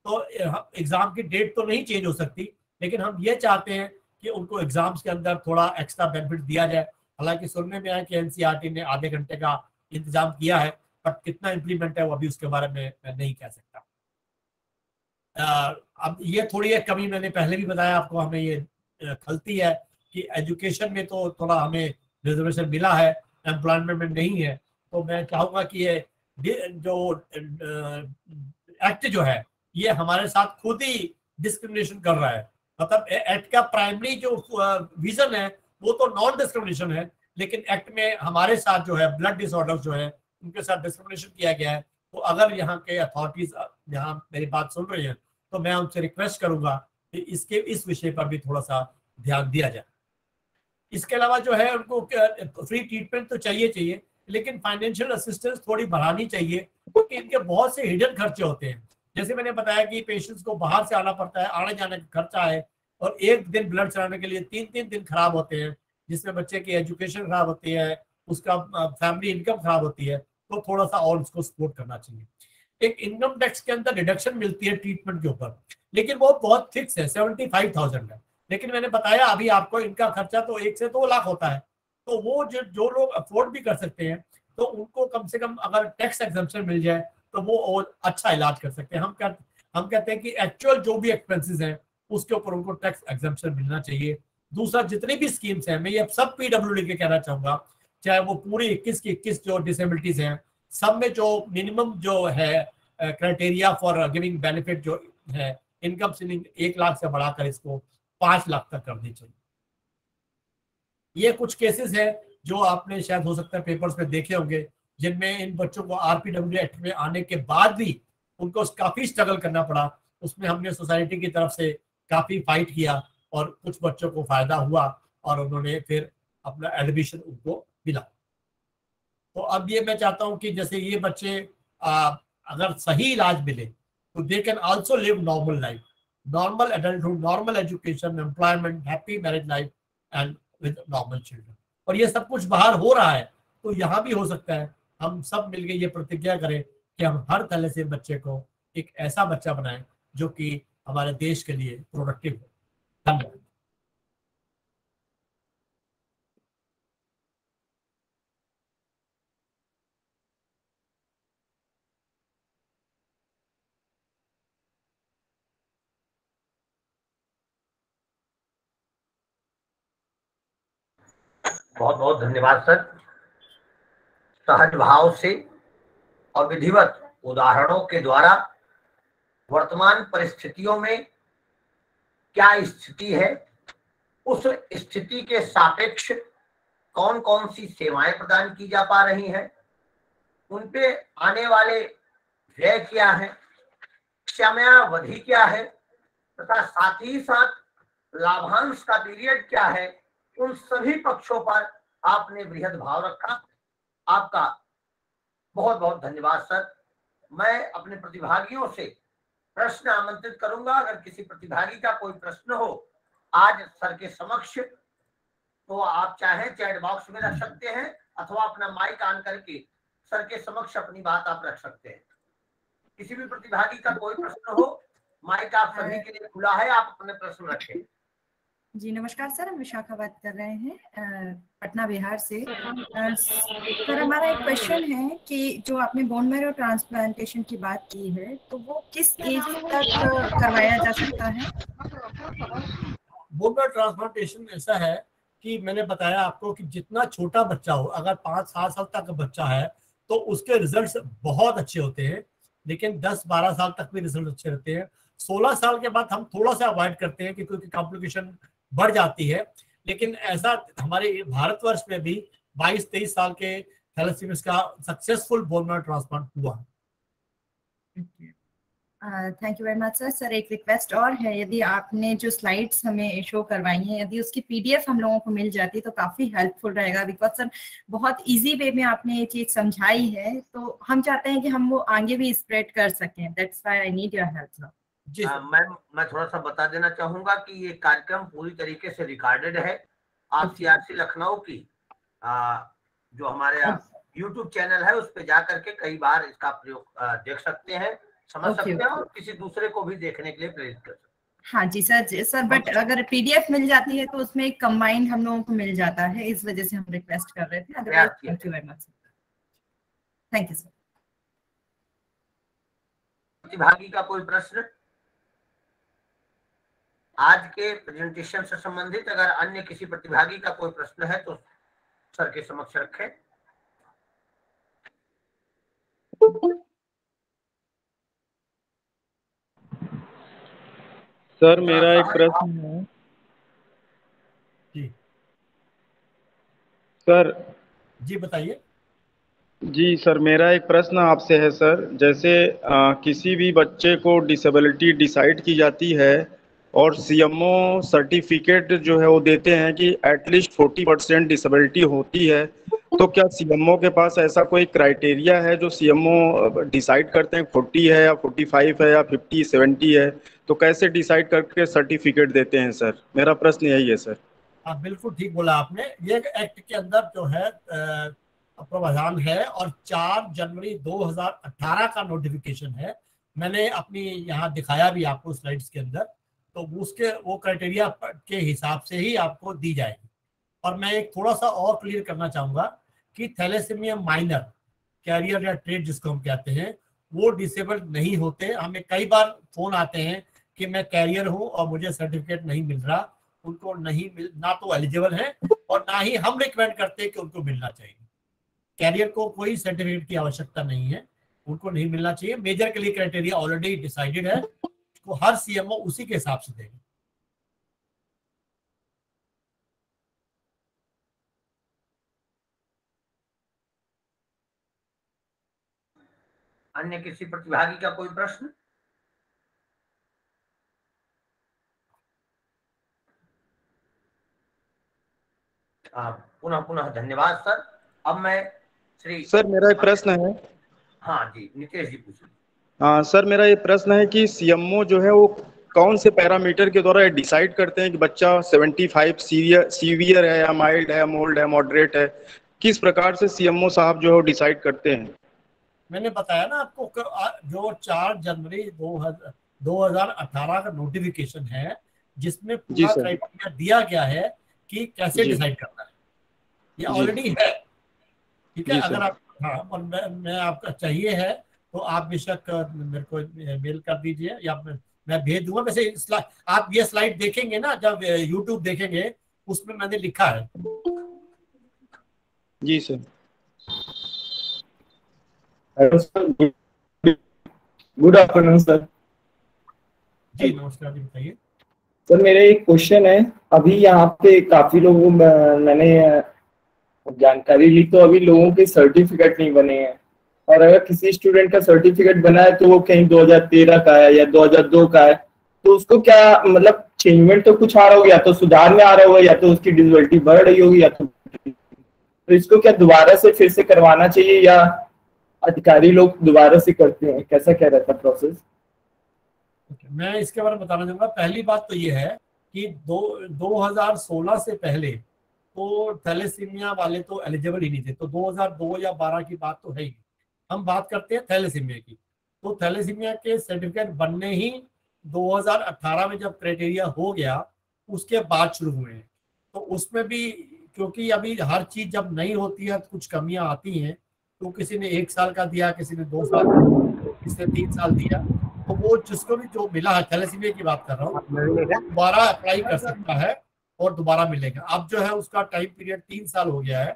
तो एग्जाम की डेट तो नहीं चेंज हो सकती, लेकिन हम ये चाहते हैं कि उनको एग्जाम्स के अंदर थोड़ा एक्स्ट्रा बेनिफिट दिया जाए। हालांकि सुनने में आया कि एनसीईआरटी ने आधे घंटे का इंतजाम किया है, बट कितना इम्प्लीमेंट है वो अभी उसके बारे में मैं नहीं कह सकता। अब ये थोड़ी एक कमी मैंने पहले भी बताया आपको, हमें ये खलती है कि एजुकेशन में तो थोड़ा हमें रिजर्वेशन मिला है, एम्प्लॉयमेंट में नहीं है। तो मैं चाहूंगा कि ये जो एक्ट जो है ये हमारे साथ खुद ही डिस्क्रिमिनेशन कर रहा है। मतलब एक्ट का प्राइमरी जो विजन है वो तो नॉन डिस्क्रिमिनेशन है, लेकिन एक्ट में हमारे साथ जो है ब्लड डिसऑर्डर्स जो है उनके साथ डिस्क्रिमिनेशन किया गया है। तो अगर यहाँ के अथॉरिटीज यहाँ मेरी बात सुन रही हैं तो मैं उनसे रिक्वेस्ट करूंगा कि इस विषय पर भी थोड़ा सा ध्यान दिया जाए। इसके अलावा जो है उनको फ्री ट्रीटमेंट तो चाहिए, लेकिन फाइनेंशियल असिस्टेंस थोड़ी बढ़ानी चाहिए, क्योंकि इनके बहुत से हिडन खर्चे होते हैं। जैसे मैंने बताया कि पेशेंट्स को बाहर से आना पड़ता है, आने जाने का खर्चा है, और एक दिन ब्लड चढ़ाने के लिए 3-3 दिन खराब होते हैं, जिसमें बच्चे की एजुकेशन खराब होती है, उसका फैमिली इनकम खराब होती है। तो थोड़ा सा और उसको सपोर्ट करना चाहिए। एक इनकम टैक्स के अंदर डिडक्शन मिलती है ट्रीटमेंट के ऊपर, लेकिन वो बहुत फिक्स है, 75,000 है। लेकिन मैंने बताया अभी आपको इनका खर्चा तो 1 से 2 लाख होता है। तो वो जो लोग अफोर्ड भी कर सकते हैं तो उनको कम से कम अगर टैक्स एग्जम्पशन मिल जाए तो वो और अच्छा इलाज कर सकते हैं। हम कहते हैं कि एक्चुअल जो भी एक्सपेंसेस हैं उसके ऊपर उनको टैक्स एग्जम्पशन मिलना चाहिए। दूसरा, जितनी भी स्कीम्स हैं, मैं ये सब पीडब्ल्यूडी के कहना चाहूंगा, चाहे वो पूरी 21 की 21 जो डिसेबिलिटीज हैं, सब में जो मिनिमम जो है क्राइटेरिया फॉर गिविंग बेनिफिट जो है, इनकम सीलिंग 1 लाख से बढ़ाकर इसको 5 लाख तक करनी चाहिए। ये कुछ केसेस है जो आपने शायद हो सकता है पेपर्स में देखे होंगे, जिनमें इन बच्चों को आरपीडब्ल्यू एक्ट में आने के बाद भी उनको काफी स्ट्रगल करना पड़ा। उसमें हमने सोसाइटी की तरफ से काफी फाइट किया और कुछ बच्चों को फायदा हुआ और उन्होंने फिर अपना एडमिशन उनको मिला। तो अब ये मैं चाहता हूं कि जैसे ये बच्चे अगर सही इलाज मिले तो they can also live normal life, normal adulthood, normal education, employment, happy marriage life and with normal children. और ये सब कुछ बाहर हो रहा है तो यहाँ भी हो सकता है। हम सब मिलकर ये प्रतिज्ञा करें कि हम हर थैलेसीमिया बच्चे को एक ऐसा बच्चा बनाएं जो कि हमारे देश के लिए प्रोडक्टिव हो। धन्यवाद। बहुत बहुत धन्यवाद सर। सहज भाव से और विधिवत उदाहरणों के द्वारा वर्तमान परिस्थितियों में क्या स्थिति है, उस स्थिति के सापेक्ष कौन कौन सी सेवाएं प्रदान की जा पा रही हैं, उन पे आने वाले व्यय क्या है, समयावधि क्या है, तथा साथ ही साथ लाभांश का पीरियड क्या है, उन सभी पक्षों पर आपने बृहद भाव रखा। आपका बहुत बहुत धन्यवाद सर। मैं अपने प्रतिभागियों से प्रश्न आमंत्रित करूंगा। अगर किसी प्रतिभागी का कोई प्रश्न हो आज सर के समक्ष, तो आप चाहें चैट बॉक्स में रख सकते हैं अथवा अपना माइक ऑन करके सर के समक्ष अपनी बात आप रख सकते हैं। किसी भी प्रतिभागी का कोई प्रश्न हो, माइक आप सभी के लिए खुला है, आप अपने प्रश्न रखें। जी नमस्कार सर, हम विशाखा बात कर रहे हैं पटना बिहार से। सर हमारा एक क्वेश्चन है कि जो आपने बोन मैरो ट्रांसप्लांटेशन की बात की है तो वो किस एज तक करवाया जा सकता है? बोन मैरो ट्रांसप्लांटेशन ऐसा है कि मैंने बताया आपको कि जितना छोटा बच्चा हो, अगर 5-7 साल तक का बच्चा है तो उसके रिजल्ट्स बहुत अच्छे होते हैं, लेकिन 10-12 साल तक भी रिजल्ट अच्छे रहते हैं। 16 साल के बाद हम थोड़ा सा अवॉइड करते हैं क्योंकि कॉम्प्लिकेशन बढ़ जाती है, लेकिन ऐसा हमारे भारतवर्ष में भी 22-23 साल के थैलेसीमिया का सक्सेसफुल बोन मैरो ट्रांसप्लांट हुआ। Thank you very much sir. Sir एक रिक्वेस्ट और है, यदि आपने जो स्लाइड्स हमें शो करवाई हैं यदि उसकी पीडीएफ हम लोगों को मिल जाती तो काफी हेल्पफुल रहेगा, बिकॉज सर बहुत इजी वे में आपने ये चीज समझाई है, तो हम चाहते हैं कि हम वो आगे भी स्प्रेड कर सकें। That's why I need your help sir. Ma'am मैं थोड़ा सा बता देना चाहूंगा कि ये कार्यक्रम पूरी तरीके से रिकॉर्डेड है। आप सीआरसी लखनऊ की जो हमारे यूट्यूब चैनल है उस पर जा करके कई बार इसका प्रयोग देख सकते हैं, समझ सकते हैं और किसी दूसरे को भी देखने के लिए प्रेरित कर सकते हैं। हाँ जी सर बट अगर पीडीएफ मिल जाती है तो उसमें एक कंबाइंड हम लोगों को मिल जाता है, इस वजह से हम रिक्वेस्ट कर रहे थे। Otherwise thank you very much sir. Thank you sir. प्रतिभागी का कोई प्रश्न आज के प्रेजेंटेशन से संबंधित? अगर अन्य किसी प्रतिभागी का कोई प्रश्न है तो सर के समक्ष रखें। सर मेरा एक प्रश्न है। जी सर जी बताइए। जी सर, मेरा एक प्रश्न आपसे है सर। जैसे किसी भी बच्चे को डिसेबिलिटी डिसाइड की जाती है और सीएमओ सर्टिफिकेट जो है वो देते हैं कि एटलीस्ट 40% डिसेबिलिटी होती है, तो क्या सीएमओ के पास ऐसा कोई क्राइटेरिया है जो सीएमओ डिसाइड करते हैं 40 है या 45 है या 50 70 है, तो कैसे डिसाइड करके सर्टिफिकेट देते हैं सर? मेरा प्रश्न यही है सर। हाँ बिल्कुल ठीक बोला आपने। ये एक्ट के अंदर जो है प्रावधान है और 4 जनवरी 2018 का नोटिफिकेशन है। मैंने अपनी यहाँ दिखाया भी आपको स्लाइड्स के अंदर, तो उसके वो क्राइटेरिया के हिसाब से ही आपको दी जाएगी। और मैं एक थोड़ा सा और क्लियर करना चाहूंगा कि थैलेसीमिया माइनर कैरियर या ट्रेड जिसको हम कहते हैं वो डिसेबल्ड नहीं होते। हमें कई बार फोन आते हैं कि मैं कैरियर हूं और मुझे सर्टिफिकेट नहीं मिल रहा। उनको नहीं मिल, ना तो एलिजिबल है और ना ही हम रिकमेंड करते हैं कि उनको मिलना चाहिए। कैरियर को कोई सर्टिफिकेट की आवश्यकता नहीं है, उनको नहीं मिलना चाहिए। मेजर के लिए क्राइटेरिया ऑलरेडी डिसाइडेड है, तो हर सीएमओ उसी के हिसाब से देगा। अन्य किसी प्रतिभागी का कोई प्रश्न? पुनः पुनः धन्यवाद सर। अब मैं श्री सर मेरा एक प्रश्न है। हाँ जी नितेश जी पूछिए। हाँ सर, मेरा ये प्रश्न है कि सीएमओ जो है वो कौन से पैरामीटर के द्वारा डिसाइड करते हैं कि बच्चा 75 सीवियर है या माइल्ड है, मोल्ड है, मॉडरेट है? किस प्रकार से सीएमओ साहब जो है डिसाइड करते हैं? मैंने बताया ना आपको, जो 4 जनवरी 2018 का नोटिफिकेशन है जिसमें पूरा क्राइटेरिया दिया गया है कि कैसे डिसाइड करना है, ये ऑलरेडी है। ठीक है, अगर आप हाँ और मैं आपका चाहिए है तो आप बेशक मेरे को मेल कर दीजिए या मैं भेज दूंगा। वैसे आप ये स्लाइड देखेंगे ना, जब यूट्यूब देखेंगे उसमें मैंने लिखा है। जी सर। Good afternoon sir. जी नमस्कार जी, बताइए सर। मेरा एक क्वेश्चन है। अभी यहाँ पे काफी लोगों मैंने जानकारी ली तो अभी लोगों के सर्टिफिकेट नहीं बने हैं, और अगर किसी स्टूडेंट का सर्टिफिकेट बना है तो वो कहीं 2013 का है या 2002 का है, तो उसको क्या मतलब चेंजमेंट तो कुछ आ रहा होगा, या तो सुधार में आ रहा होगा या तो उसकी डिसेबिलिटी बढ़ रही होगी, या तो इसको क्या दोबारा से फिर से करवाना चाहिए या अधिकारी लोग दोबारा से करते हैं? कैसा क्या रहता है प्रोसेस? मैं इसके बारे में बताना चाहूंगा। पहली बात तो ये है कि 2016 से पहले तो थैलेसीमिया वाले तो एलिजिबल ही नहीं थे, तो 2002 या 12 की बात तो है ही। हम बात करते हैं थैलेसीमिया की, तो थैलेसीमिया के सर्टिफिकेट बनने ही 2018 में जब क्राइटेरिया हो गया उसके बाद शुरू हुए हैं। तो उसमें भी क्योंकि अभी हर चीज जब नहीं होती है तो कुछ कमियां आती हैं, तो किसी ने 1 साल का दिया, किसी ने 2 साल, किसी ने 3 साल दिया, तो वो जिसको भी जो मिला है, थैलेसीमिया की बात कर रहा हूँ, दोबारा अप्लाई कर सकता है और दोबारा मिलेगा। अब जो है उसका टाइम पीरियड 3 साल हो गया है,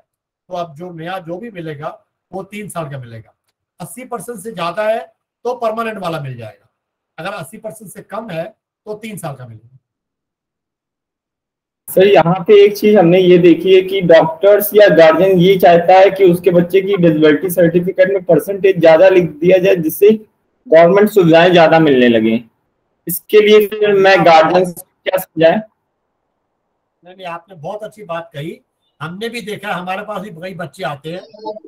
तो अब जो नया जो भी मिलेगा वो 3 साल का मिलेगा। 80% से ज्यादा है तो परमानेंट वाला मिल जाएगा, अगर 80% से कम है तो 3 साल का मिलेगा। सर यहाँ पे एक चीज हमने ये देखी है कि डॉक्टर्स या गार्जियन ये चाहता है कि उसके बच्चे की डिसेबिलिटी सर्टिफिकेट में परसेंटेज ज्यादा लिख दिया जाए, जिससे गवर्नमेंट सुविधाएं ज्यादा मिलने लगे। इसके लिए फिर मैं गार्जियन क्या समझाएं? नहीं, आपने बहुत अच्छी बात कही। हमने भी देखा, हमारे पास भी कई बच्चे आते हैं,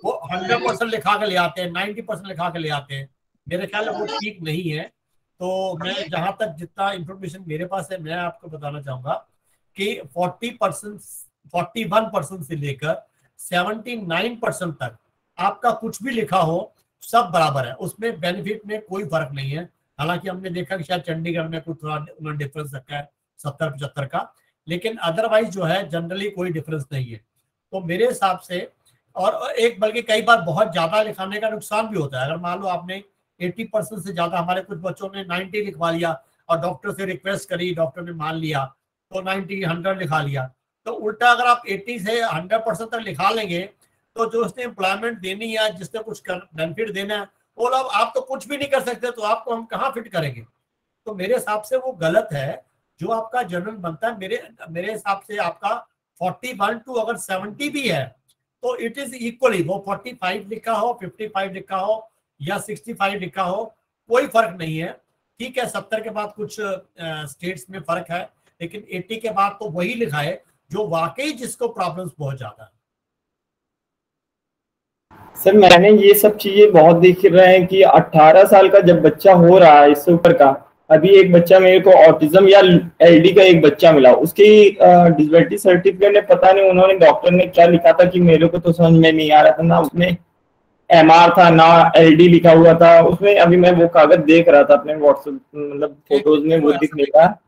वो 100% लिखा के ले आते हैं, 90% लिखा के ले आते हैं। मेरे ख्याल में वो ठीक नहीं है। तो मैं जहां तक जितना इंफॉर्मेशन मेरे पास है, मैं आपको बताना चाहूंगा कि 41% से लेकर 79% तक आपका कुछ भी लिखा हो सब बराबर है, उसमें बेनिफिट में कोई फर्क नहीं है। हालांकि हमने देखा कि शायद चंडीगढ़ में कुछ थोड़ा उन्होंने डिफरेंस रखा है 70-75 का, लेकिन अदरवाइज जो है जनरली कोई डिफरेंस नहीं है। तो मेरे हिसाब से, और एक बल्कि कई बार बहुत ज्यादा लिखाने का नुकसान भी होता है। अगर मान लो आपने 80% से ज्यादा, हमारे कुछ बच्चों ने 90 लिखवा लिया और डॉक्टर से रिक्वेस्ट करी, डॉक्टर ने मान लिया तो 90 100 लिखा लिया। तो उल्टा अगर आप 80 से 100% तक लिखा लेंगे तो जो उसने एम्प्लॉयमेंट देनी है, जिसने कुछ बेनिफिट देना है, वो लोग आप तो कुछ भी नहीं कर सकते, तो आपको हम कहाँ फिट करेंगे। तो मेरे हिसाब से वो गलत है जो आपका जर्नल बनता है। मेरे हिसाब से आपका 41 to अगर 70 भी है तो इट इज इक्वली, वो 45 लिखा हो, 55 लिखा हो या 65 लिखा हो, कोई फर्क नहीं है। ठीक है, 70 के बाद कुछ स्टेट्स में फर्क है, लेकिन 80 के बाद तो वही लिखा है जो वाकई जिसको प्रॉब्लम्स बहुत ज्यादा है। सर मैंने ये सब चीजें बहुत देख रहे हैं कि 18 साल का जब बच्चा हो रहा है, इससे ऊपर का, अभी एक बच्चा मेरे को ऑटिज्म या एलडी का एक बच्चा मिला, उसकी डिसेबिलिटी सर्टिफिकेट में पता नहीं उन्होंने, डॉक्टर ने क्या लिखा था कि मेरे को तो समझ में नहीं आ रहा था, ना उसमें एमआर था ना एलडी लिखा हुआ था उसमें। अभी मैं वो कागज देख रहा था अपने व्हाट्सएप मतलब फोटोज में, वो दिख नहीं रहा।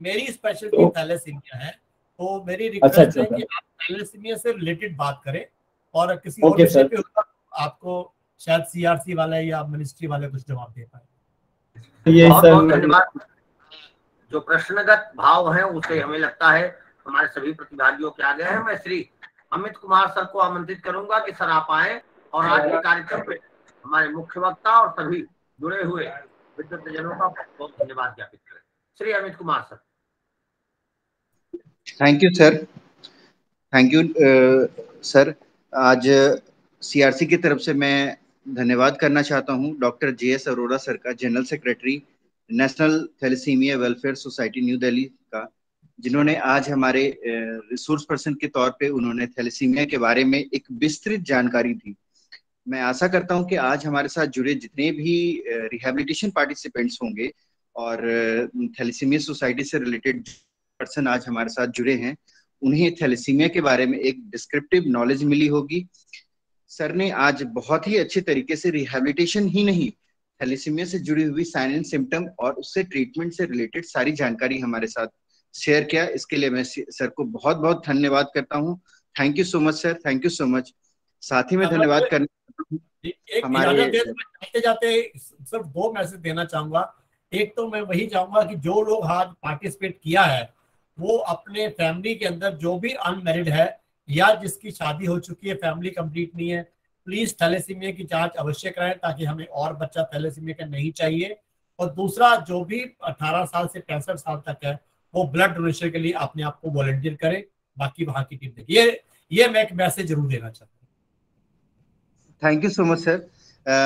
मेरी स्पेशलिटी थैलेसीमिया है, तो मेरी रिक्वेस्ट है कि आप थैलेसीमिया से रिलेटेड बात करें, और किसी और विषय पे आपको शायद सीआरसी वाले या मिनिस्ट्री वाले कुछ जवाब दे पाए। बहुत बहुत धन्यवाद। जो प्रश्नगत भाव है उसे हमें लगता है हमारे सभी प्रतिभागियों के आगे है। मैं श्री अमित कुमार सर को आमंत्रित करूंगा कि सर आप आए और आज के कार्यक्रम में हमारे मुख्य वक्ता और सभी जुड़े हुए विद्वत्तजनों का बहुत धन्यवाद ज्ञापित करें। Shri Amit Kumar sir. Thank you sir, thank you sir. आज सीआरसी की तरफ से मैं धन्यवाद करना चाहता हूं डॉक्टर JS अरोड़ा सर का, general secretary National Thalassemia Welfare Society New Delhi का, जिन्होंने आज हमारे रिसोर्स पर्सन के तौर पे उन्होंने थैलेसीमिया के बारे में एक विस्तृत जानकारी दी। मैं आशा करता हूं कि आज हमारे साथ जुड़े जितने भी रिहैबिलिटेशन पार्टिसिपेंट्स होंगे और थैलेसीमिया सोसाइटी से रिलेटेड पर्सन आज हमारे साथ जुड़े हैं, उन्हें थैलेसीमिया के बारे में एक डिस्क्रिप्टिव नॉलेज मिली होगी। सर ने आज बहुत ही अच्छे तरीके से रिहैबिलिटेशन ही नहीं, थैलेसीमिया से जुड़ी हुई साइन एंड सिम्टम और उससे ट्रीटमेंट से रिलेटेड सारी जानकारी हमारे साथ शेयर किया। इसके लिए मैं सर को बहुत बहुत धन्यवाद करता हूँ। Thank you so much sir, thank you so much. साथ ही में धन्यवाद करना हमारे जाते जाते सिर्फ 2 मैसेज देना चाहूंगा। एक तो मैं वही चाहूंगा कि जो लोग आज पार्टिसिपेट किया है वो अपने फैमिली के अंदर जो भी अनमैरिड है या जिसकी शादी हो चुकी है, फैमिली कंप्लीट नहीं है, प्लीज थैलेसीमिया की जांच अवश्य कराएं, ताकि हमें और बच्चा थैलेसीमिया का नहीं चाहिए। और दूसरा, जो भी 18 साल से 65 साल तक है वो ब्लड डोनेशन के लिए अपने आप को वॉलंटियर करे, बाकी वहां की टीम देखिए। ये मैं एक मैसेज जरूर देना चाहता हूँ। Thank you so much sir.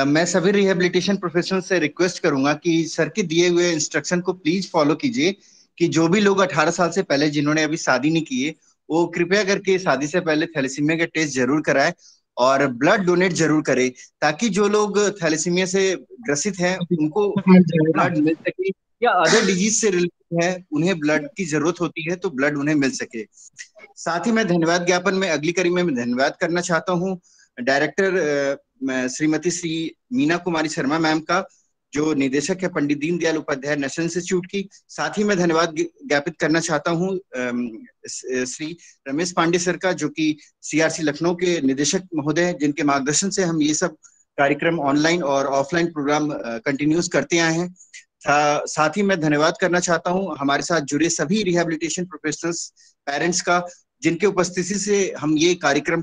मैं सभी रिहेबिलिटेशन प्रोफेशनल से रिक्वेस्ट करूंगा कि सर के दिए हुए इंस्ट्रक्शन को प्लीज फॉलो कीजिए, कि जो भी लोग 18 साल से पहले जिन्होंने अभी शादी नहीं की है वो कृपया करके शादी से पहले थैलेसीमिया के टेस्ट जरूर कराएं और ब्लड डोनेट जरूर करें, ताकि जो लोग थैलेसीमिया से ग्रसित हैं उनको ब्लड मिल सके, या अदर डिजीज से रिलेटेड है उन्हें ब्लड की जरूरत होती है तो ब्लड उन्हें मिल सके। साथ ही मैं धन्यवाद ज्ञापन में अगली कड़ी में धन्यवाद करना चाहता हूँ डायरेक्टर श्रीमती श्री मीना कुमारी शर्मा मैम का, जो निदेशक है पंडित दीनदयाल उपाध्याय नेशनल इंस्टीट्यूट की। साथ ही मैं धन्यवाद ज्ञापित करना चाहता हूँ श्री रमेश पांडे सर का, जो कि सीआरसी लखनऊ के निदेशक महोदय हैं, जिनके मार्गदर्शन से हम ये सब कार्यक्रम ऑनलाइन और ऑफलाइन प्रोग्राम कंटिन्यूस करते आए हैं। साथ ही मैं धन्यवाद करना चाहता हूँ हमारे साथ जुड़े सभी रिहैबिलिटेशन प्रोफेशनल्स, पेरेंट्स का, जिनके उपस्थिति से हम ये कार्यक्रम